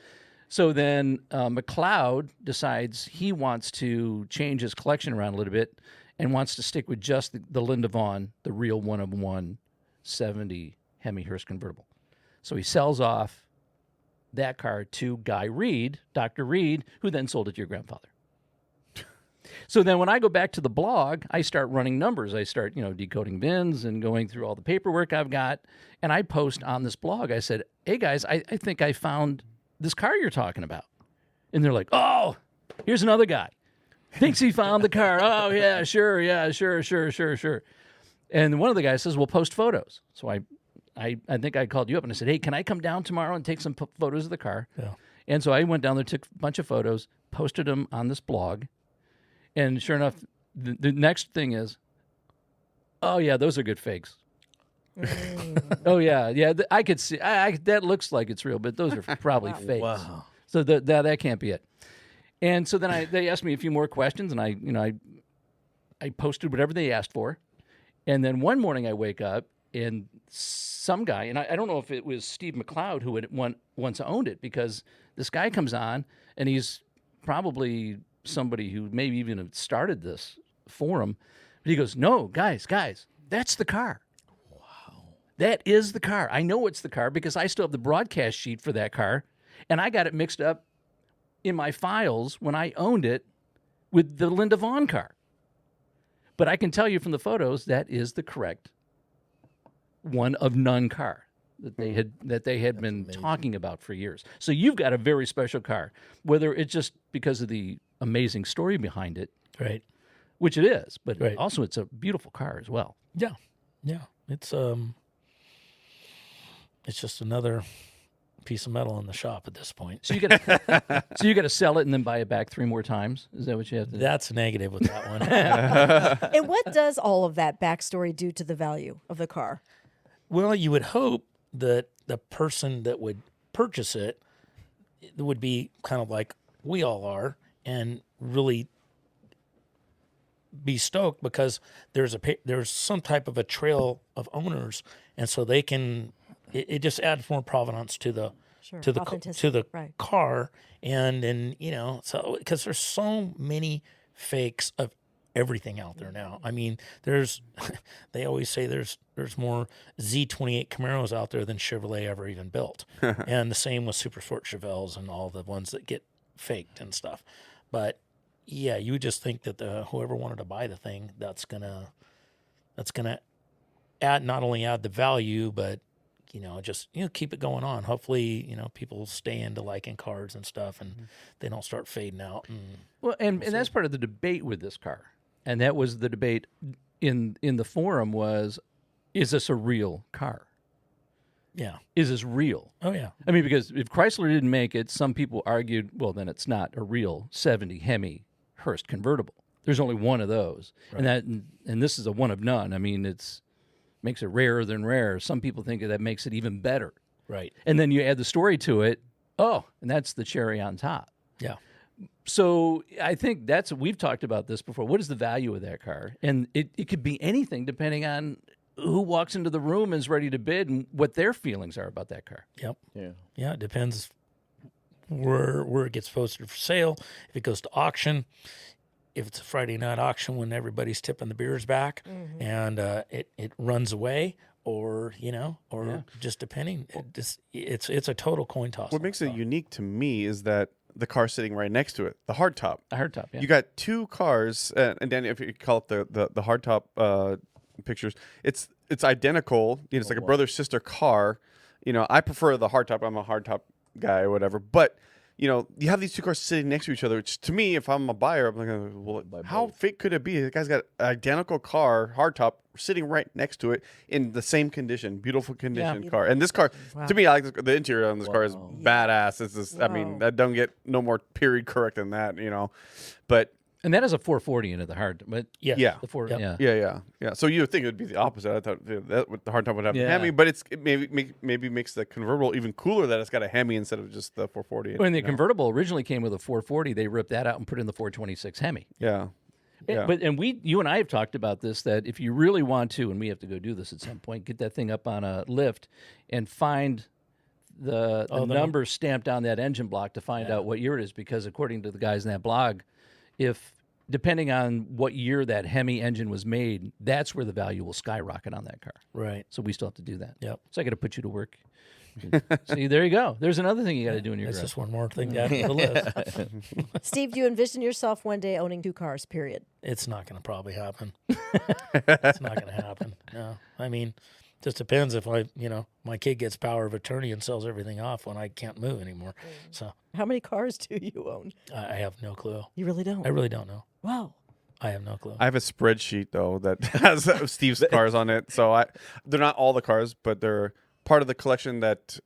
So then McLeod decides he wants to change his collection around a little bit and wants to stick with just the Linda Vaughn, the real one-of-one 70 Hemi Hurst convertible. So he sells off that car to Guy Reed, Dr. Reed, who then sold it to your grandfather. So then when I go back to the blog, I start running numbers. I start, decoding VINs and going through all the paperwork I've got. And I post on this blog, I said, hey, guys, I think I found this car you're talking about. And they're like, oh, here's another guy. Thinks he found the car. Oh, yeah, sure. And one of the guys says, well, post photos. So I think I called you up and I said, hey, can I come down tomorrow and take some photos of the car? Yeah. And so I went down there, took a bunch of photos, posted them on this blog. And sure enough, the next thing is, oh, yeah, those are good fakes. Oh, yeah. I could see. That looks like it's real, but those are probably fakes. Wow. So that can't be it. And so then they asked me a few more questions, and I posted whatever they asked for. And then one morning I wake up, and some guy, and I don't know if it was Steve McLeod who had once owned it, because this guy comes on, and he's probably somebody who maybe even had started this forum. But he goes, no, guys, that's the car. Wow. That is the car. I know it's the car because I still have the broadcast sheet for that car, and I got it mixed up in my files when I owned it with the Linda Vaughn car. But I can tell you from the photos that is the correct one of none car that they had been talking about for years. So you've got a very special car, whether it's just because of the amazing story behind it, Right. which it is, but Right. also it's a beautiful car as well. Yeah. It's just another piece of metal in the shop at this point. So you got to sell it and then buy it back 3 more times. Is that what you have to do? That's negative with that one. And what does all of that backstory do to the value of the car? Well, you would hope that the person that would purchase it would be kind of like we all are and really be stoked because there's some type of a trail of owners, and so they can. It just adds more provenance to the Sure. to the Authenticity, right. car, and so because there's so many fakes of everything out there now. I mean, they always say there's more Z28 Camaros out there than Chevrolet ever even built, and the same with Super Sport Chevelles and all the ones that get faked and stuff. But yeah, you would just think that whoever wanted to buy the thing, that's gonna not only add the value, but just keep it going on. Hopefully, people stay into liking cars and stuff, and they don't start fading out. And that's part of the debate with this car. And that was the debate in the forum was, is this a real car? Yeah. Is this real? Oh, yeah. I mean, because if Chrysler didn't make it, some people argued, well, then it's not a real 70 Hemi Hurst convertible. There's only one of those. Right. And this is a one of none. I mean, makes it rarer than rare. Some people think that makes it even better. Right. And then you add the story to it. Oh, and that's the cherry on top. Yeah. So I think we've talked about this before. What is the value of that car? And it could be anything depending on who walks into the room and is ready to bid and what their feelings are about that car. Yep. Yeah. Yeah, it depends where it gets posted for sale. If it goes to auction, if it's a Friday night auction when everybody's tipping the beers back and it runs away, or just depending, it's a total coin toss. What makes it unique to me is that the car sitting right next to it, the hardtop. A hardtop, yeah. You got 2 cars, and then if you call it the hardtop pictures, it's identical. It's like a brother sister car. I prefer the hardtop. I'm a hardtop guy or whatever, but you know, you have these two cars sitting next to each other, which to me, if I'm a buyer, I'm like, well, how fake could it be? The guy's got an identical car, hardtop, sitting right next to it in the same condition, beautiful condition car. And this car, to me, I like the interior on this car is badass. It's just, I mean, that don't get no more period correct than that, you know. But And that is a 440 into the hard, but yeah. the four, Yep. Yeah. So you would think it would be the opposite. I thought that with the hardtop would have the Hemi, but it maybe makes the convertible even cooler that it's got a Hemi instead of just the 440. When the convertible originally came with a 440, they ripped that out and put in the 426 Hemi. Yeah. Yeah. But you and I have talked about this, that if you really want to, and we have to go do this at some point, get that thing up on a lift and find the numbers stamped on that engine block to find out what year it is, because according to the guys in that blog, depending on what year that Hemi engine was made, that's where the value will skyrocket on that car. Right. So we still have to do that. Yep. So I got to put you to work. See, there you go. There's another thing you got to do in your That's garage. just one more thing to add to the list. Steve, do you envision yourself one day owning 2 cars, period? It's not going to probably happen. It's not going to happen. No. I mean, just depends if my kid gets power of attorney and sells everything off when I can't move anymore. So How many cars do you own? I have no clue. You really don't? I really don't know. Wow. I have no clue. I have a spreadsheet though that has Steve's cars on it. So they're not all the cars, but they're part of the collection that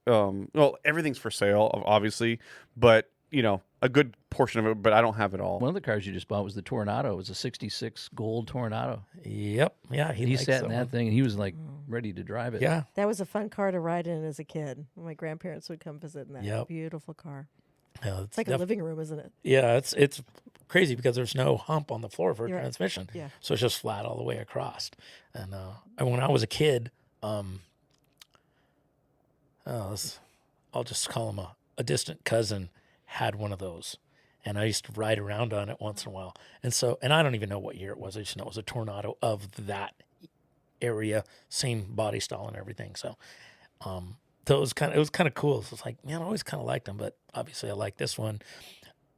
everything's for sale, obviously, but you know, a good portion of it, but I don't have it all. One of the cars you just bought was the Tornado. It was a 66 gold Tornado. Yep. Yeah. He sat in that thing and he was like ready to drive it. Yeah. That was a fun car to ride in as a kid. My grandparents would come visit in that. Yep. Beautiful car. Yeah, It's like a living room, isn't it? Yeah, it's crazy because there's no hump on the floor for a You're right. transmission. Yeah. So it's just flat all the way across. And when I was a kid, I'll just call him a distant cousin had one of those. And I used to ride around on it once in a while. And I don't even know what year it was. I just know it was a Tornado of that area, same body style and everything. So it was kind of cool. So it's like, man, I always kind of liked them, but obviously I like this one.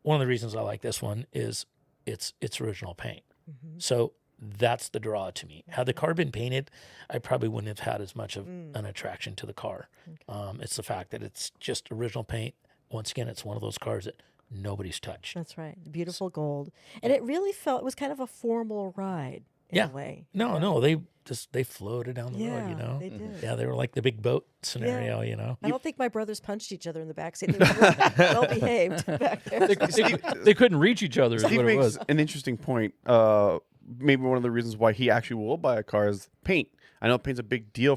One of the reasons I like this one is it's original paint. Mm-hmm. So that's the draw to me. Had the car been painted, I probably wouldn't have had as much of an attraction to the car. Okay. It's the fact that it's just original paint. Once again, it's one of those cars that nobody's touched. That's right. Beautiful gold. And it really it was kind of a formal ride in a way. No, they floated down the road, you know? They did. Yeah, they were like the big boat scenario, you know? I don't think my brothers punched each other in the backseat. They were well behaved back there. They couldn't reach each other is Steve what it makes was. an interesting point. Maybe one of the reasons why he actually will buy a car is paint. I know paint's a big deal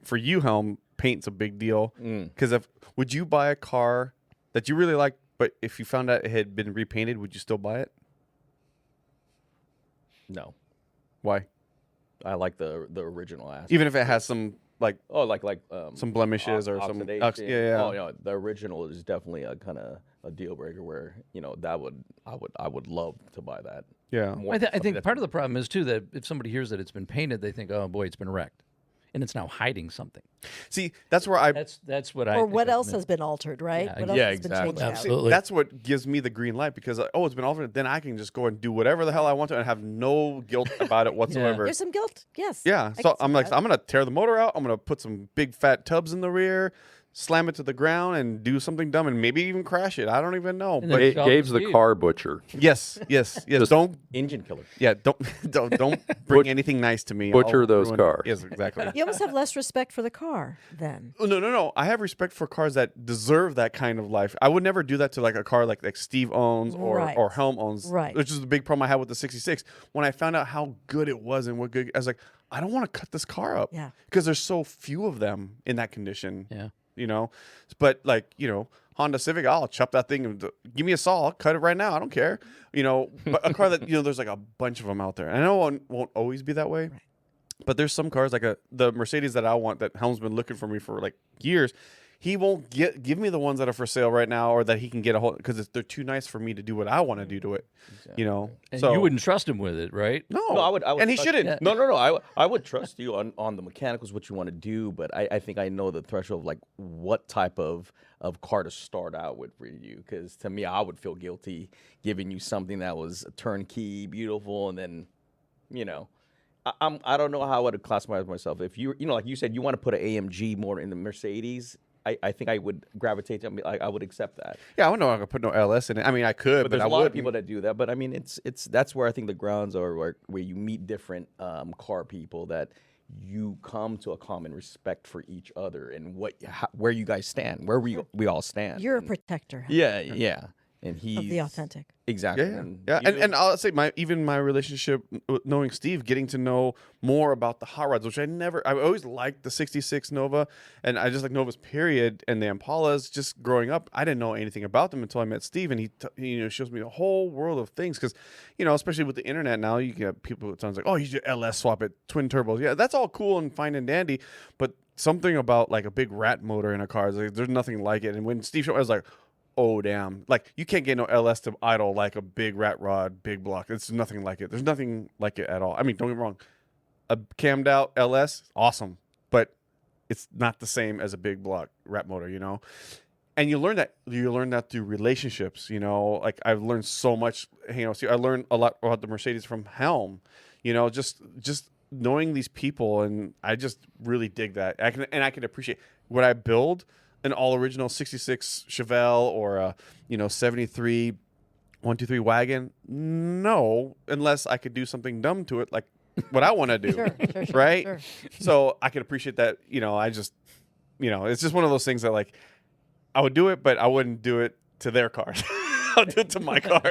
for you, Helm. Paint's a big deal because would you buy a car that you really like, but if you found out it had been repainted, would you still buy it? No, Why? I like the original aspect. Even if it has some some blemishes or some Oh, the original is definitely a kind of a deal breaker where I would love to buy that. Yeah. I think part of the problem is too that if somebody hears that it's been painted, they think, oh boy, it's been wrecked, and it's now hiding something. See, that's where That's what I. Or think what of else it. has been altered, right? Yeah, What else yeah, has been exactly. changed out? Absolutely. that's what gives me the green light because it's been altered. Then I can just go and do whatever the hell I want to and have no guilt about it whatsoever. There's some guilt, yes. Yeah, I so can see I'm like, that. I'm gonna tear the motor out. I'm gonna put some big fat tubs in the rear, slam it to the ground, and do something dumb, and maybe even crash it. I don't even know. And But then- Gabe's the Steve. car butcher. yes. Don't Engine killer. don't bring anything nice to me. Butcher I'll those ruin- cars. Yes, exactly. You almost have less respect for the car then. Oh, no. I have respect for cars that deserve that kind of life. I would never do that to like a car like Steve owns Right. or Helm owns. Right. Which is the big problem I had with the 66. When I found out how good it was and what good, I was like, I don't want to cut this car up. Yeah. Because there's so few of them in that condition. Yeah. You know, but like, Honda Civic, I'll chop that thing and give me a saw, I'll cut it right now. I don't care. But a car that, there's like a bunch of them out there. And I know it won't always be that way. Right. But there's some cars like the Mercedes that I want that Helm's been looking for me for like years. He won't give me the ones that are for sale right now or that he can get a hold because they're too nice for me to do what I want to do to it. And so you wouldn't trust him with it, right? No, No, I would and he trust- shouldn't. No. I would trust you on the mechanicals, what you want to do, but I think I know the threshold of like what type of car to start out with for you. Because to me, I would feel guilty giving you something that was turnkey, beautiful, and then, I don't know how I would classify myself. If you like you said, you want to put an AMG more in the Mercedes. I think I would gravitate to. I would accept that. Yeah, I don't know. I could put no LS in it. I mean, I could, But but there's I a lot would. of people that do that. But I mean, it's that's where I think the grounds are where you meet different car people that you come to a common respect for each other and where you guys stand, where we all stand. You're a protector Yeah. And he's of the authentic. Exactly. Yeah. And I'll say my relationship with knowing Steve, getting to know more about the hot rods, which I always liked the 66 Nova, and I just like Novas period, and the Impalas. Just growing up, I didn't know anything about them until I met Steve, and he shows me a whole world of things. Because especially with the internet now, you get people. It sounds like, oh, you should LS swap it, twin turbos. Yeah, that's all cool and fine and dandy, but something about like a big rat motor in a car, there's nothing like it. And when Steve showed, I was like, oh damn, like you can't get no LS to idle like a big rat rod, big block. It's nothing like it. There's nothing like it at all. I mean, don't get me wrong, a cammed out LS, awesome, but it's not the same as a big block rat motor, And you learn that through relationships, like I've learned so much. I learned a lot about the Mercedes from Helm, just knowing these people, and I just really dig that. I can appreciate what I build. An all original 66 Chevelle or a 73 123 wagon. No, unless I could do something dumb to it, like what I want to do. Sure, right? Sure. So I can appreciate that. I just it's just one of those things that like I would do it, but I wouldn't do it to their cars. I'll do it to my car.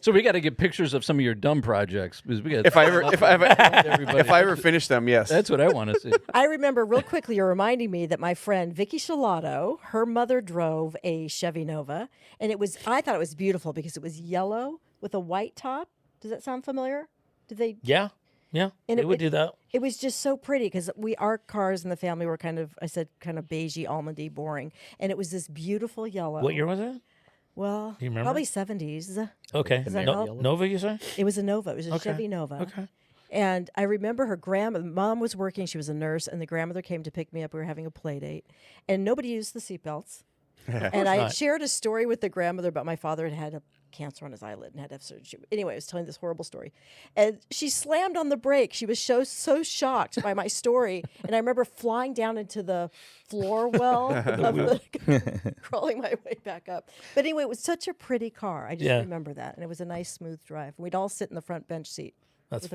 So we got to get pictures of some of your dumb projects because we got. If I ever finish them, yes. That's what I want to see. I remember real quickly, you're reminding me that my friend Vicky Shalato, her mother drove a Chevy Nova, and I thought it was beautiful because it was yellow with a white top. Does that sound familiar? Did they? Yeah. And they would do that. It was just so pretty because our cars in the family were kind of beigey, almondy, boring, and it was this beautiful yellow. What year was it? Well, Do you remember? probably 70s. Okay. Does that help? Nova, you say? It was a Nova. It was a Okay. Chevy Nova. Okay. And I remember her mom was working. She was a nurse, and the grandmother came to pick me up. We were having a play date, and nobody used the seatbelts. And I not. shared a story with the grandmother about my father had a cancer on his eyelid and had to have surgery. Anyway, I was telling this horrible story. And she slammed on the brake. She was so shocked by my story. And I remember flying down into the floor well of crawling my way back up. But anyway, it was such a pretty car. I just remember that. And it was a nice, smooth drive. And we'd all sit in the front bench seat.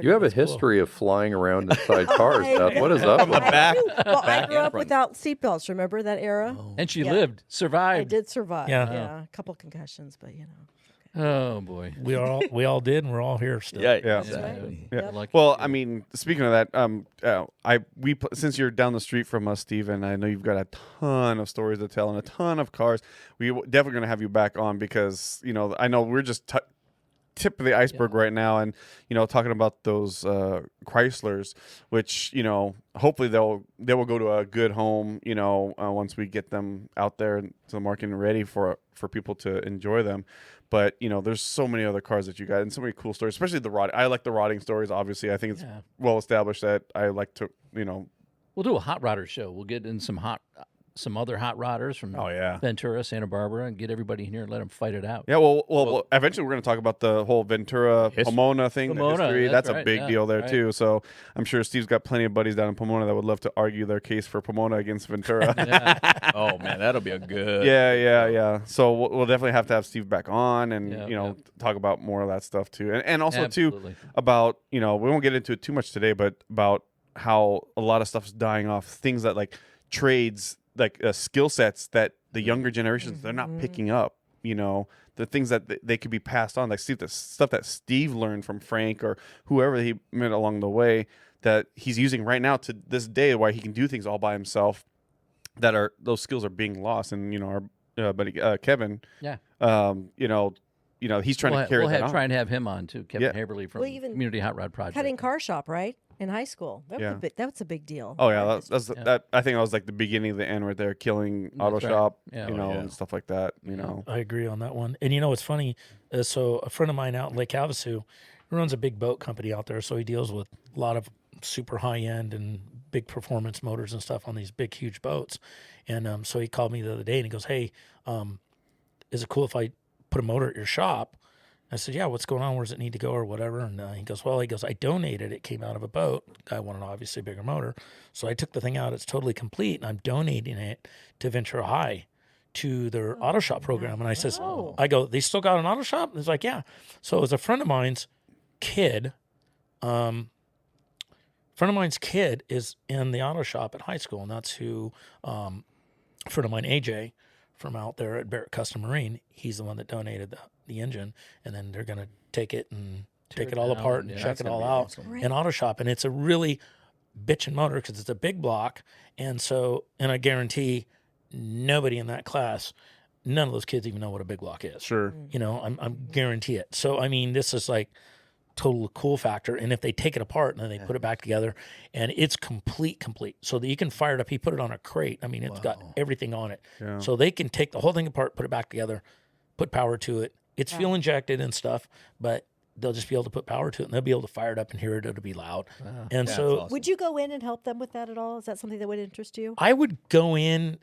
You have a history of flying around inside cars, Beth. What is up with that? back. Well, I Back grew and up front. without seatbelts. Remember that era? And she Yeah. lived, I survived. did survive. Yeah. A couple concussions, but Oh boy. We all did, and we're all here still. Yeah. Exactly. Yeah. Lucky Well, you. I mean, speaking of that, since you're down the street from us, Steve, and I know you've got a ton of stories to tell and a ton of cars, definitely going to have you back on because I know we're just tip of the iceberg right now, and talking about those Chryslers, which hopefully they will go to a good home once we get them out there to the market and ready for people to enjoy them. But there's so many other cars that you got and so many cool stories, especially the rod. I like the rotting stories. Obviously, I think it's well established that I like to We'll do a hot rodder show. We'll get in some other hot rodders from Ventura, Santa Barbara, and get everybody in here and let them fight it out. Yeah, well, eventually we're going to talk about the whole Ventura Pomona thing, the Pomona, history. that's That's a right, big yeah, deal there right. too. So I'm sure Steve's got plenty of buddies down in Pomona that would love to argue their case for Pomona against Ventura. Oh man, that'll be a good. Yeah. So we'll definitely have to have Steve back on and Yeah, talk about more of that stuff too, and also Absolutely. too about we won't get into it too much today, but about how a lot of stuff's dying off. Things that like trades, like skill sets that the younger generations they're not picking up. The things that they could be passed on, like the stuff that Steve learned from Frank or whoever he met along the way that he's using right now to this day, why he can do things all by himself. Those skills are being lost, and our buddy Kevin, he's trying to carry that on. Try and have him on too, Kevin Yeah. Haberly from Well, even Community Hot Rod Project. cutting car shop, right? In high school. That's a big deal. Oh yeah, that I think that was like the beginning of the end right there, killing auto right. shop, Yeah. and stuff like that. I agree on that one. And it's funny. So a friend of mine out in Lake Havasu runs a big boat company out there. So he deals with a lot of super high end and big performance motors and stuff on these big, huge boats. And so he called me the other day and he goes, "Hey, is it cool if I put a motor at your shop I said, yeah, what's going on? Where does it need to go or whatever? And he goes, I donated. It came out of a boat. Guy wanted obviously a bigger motor. So I took the thing out. It's totally complete. And I'm donating it to Ventura High to their auto shop program. And I says, I go, they still got an auto shop? And he's like, yeah. So it was a friend of mine's kid. Friend of mine's kid is in the auto shop at high school. And that's who, friend of mine, AJ, from out there at Barrett Custom Marine, he's the one that donated the engine, and then they're going to take it and take it all apart and check it all out in auto shop. And it's a really bitchin' motor because it's a big block. And I guarantee nobody in that class, none of those kids even know what a big block is. Sure. You know, I'm guarantee it. So, I mean, this is like total cool factor. And if they take it apart and then they put it back together and it's complete, so that you can fire it up. He put it on a crate. I mean, it's got everything on it. Yeah. So they can take the whole thing apart, put it back together, put power to it. It's fuel injected and stuff, but they'll just be able to put power to it and they'll be able to fire it up and hear it. It'll be loud. And so awesome. Would you go in and help them with that at all? Is that something that would interest you? I would go in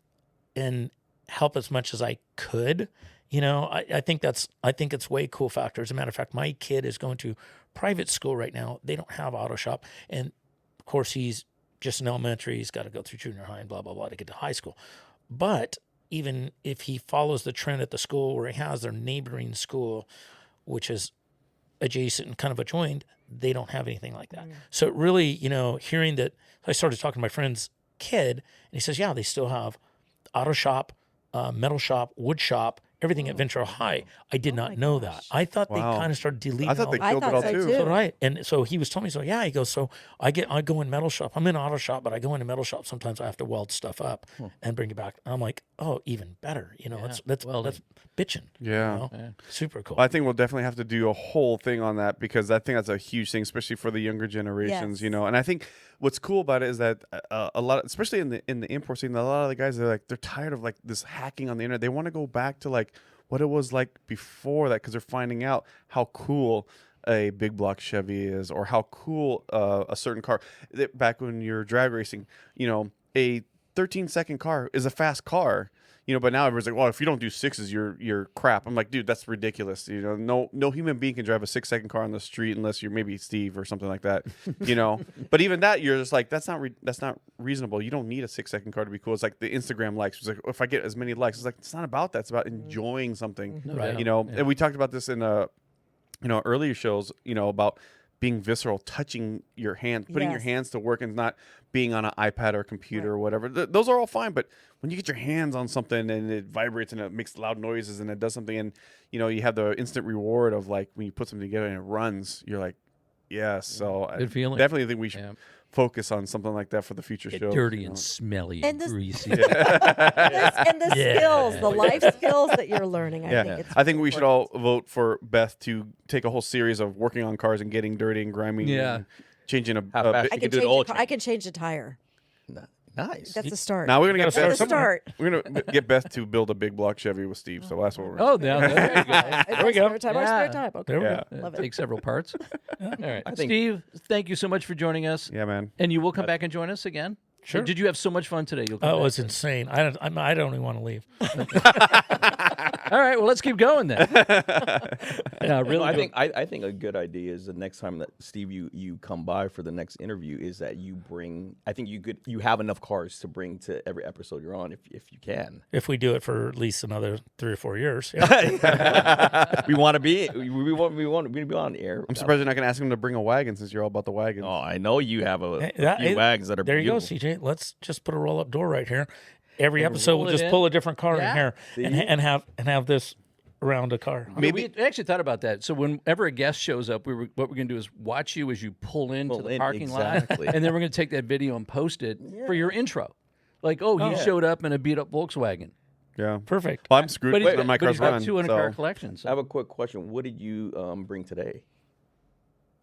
and help as much as I could. You know, I think it's way cool factor. As a matter of fact, my kid is going to private school right now. They don't have auto shop. And of course he's just in elementary. He's got to go through junior high and blah, blah, blah to get to high school. But even if he follows the trend at the school where he has their neighboring school, which is adjacent and kind of adjoined, they don't have anything like that. So it really, you know, hearing that, I started talking to my friend's kid and he says, yeah, they still have auto shop, metal shop, wood shop, everything at Ventura High. I did not know that. I thought they kind of started deleting. I thought they I killed it thought all so too. too. So right. And so he was telling me, so yeah, he goes, so I go in metal shop. I'm in auto shop, but I go into metal shop. Sometimes I have to weld stuff up and bring it back. And I'm like, oh, even better. You know, that's bitching. Yeah. You know? Super cool. Well, I think we'll definitely have to do a whole thing on that because I think that's a huge thing, especially for the younger generations. Yes. You know, and I think what's cool about it is that a lot, especially in the import scene, a lot of the guys they're tired of like this hacking on the internet. They want to go back to like what it was like before that because they're finding out how cool a big block Chevy is or how cool a certain car. Back when you're drag racing, you know, a 13-second car is a fast car. You know, but now everyone's like, well, if you don't do sixes, you're crap. I'm like, dude, that's ridiculous. You know, no human being can drive a 6-second car on the street unless you're maybe Steve or something like that. You know, but even that, you're just like, that's not reasonable. You don't need a 6-second car to be cool. It's like the Instagram likes. It's like, if I get as many likes, it's like, it's not about that. It's about enjoying something. Right. You know, and we talked about this in earlier shows. You know, about being visceral, touching your hand, putting your hands to work, and not being on an iPad or a computer or whatever. Those are all fine, but when you get your hands on something and it vibrates and it makes loud noises and it does something, and you know you have the instant reward of like when you put something together and it runs, you're like, yes. So Good feeling. Definitely think we should focus on something like that for the future Get shows. dirty and smelly and this- greasy. And the skills, the life skills that you're learning. I think we should all vote for Beth to take a whole series of working on cars and getting dirty and grimy. Yeah. And changing a How fast bit. I you can do the change. oil I can change a tire. Nice. That's the start. Now we're gonna get gotta Beth. start That's the start. We're gonna get Beth to build a big block Chevy with Steve. So that's what we're. Oh, now there you go. There we go. Spare time. Our spare time. Okay. There we Yeah. go. Love it. Take several parts. All right. think- Steve, thank you so much for joining us. Yeah, man. And you will come back and join us again? Sure. Did you have so much fun today? You'll come Oh, it back. was insane. I don't even want to leave. All right, well, let's keep going then. No, really, I think a good idea is the next time that Steve you come by for the next interview is that you bring. I think you have enough cars to bring to every episode you're on if you can. If we do it for at least another 3 or 4 years. Yeah. We want to be on air. I'm surprised you're not gonna ask him to bring a wagon since you're all about the wagon. Oh, I know you have a That- few wags that are There you go, beautiful. CJ. Let's just put a roll-up door right here. Every episode, roll we'll it just in. pull a different car Yeah. in here and have this around a car. we actually thought about that. So whenever a guest shows up, what we're going to do is watch you as you pull into Pull the in, parking exactly. lot, and then we're going to take that video and post it for your intro. Like, he showed up in a beat-up Volkswagen. Yeah. Perfect. Well, I'm screwed. But when my he's car's got run. 200 so. car collection. I have a quick question. What did you bring today?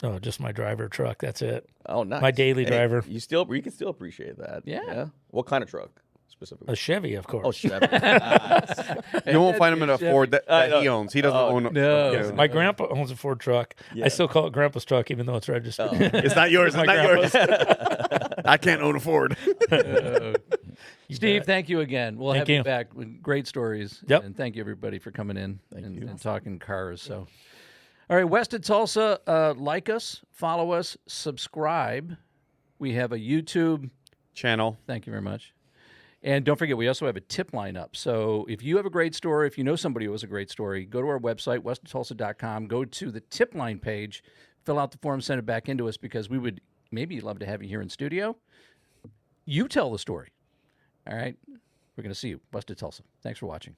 Oh, just my driver truck. That's it. Oh, nice. My daily Hey, driver. You can still appreciate that. Yeah. What kind of truck specifically? A Chevy, of Oh, course. Chevy. You won't find him in a Ford that know. he owns. He doesn't own. no. Yeah. My grandpa owns a Ford truck. I still call it Grandpa's truck, even though it's registered. It's not yours. It's My not yours. grandpa's. I can't own a Ford. Steve, thank you again. We'll Thank have you you. back with great stories. Yep. And thank you, everybody, for coming in and talking cars. So, All right, West of Tulsa, like us, follow us, subscribe. We have a YouTube Channel. Thank you very much. And don't forget, we also have a tip line up. So if you have a great story, if you know somebody who has a great story, go to our website, westoftulsa.com, go to the tip line page, fill out the form, send it back into us, because we would maybe love to have you here in studio. You tell the story. All right? We're going to see you. West of Tulsa. Thanks for watching.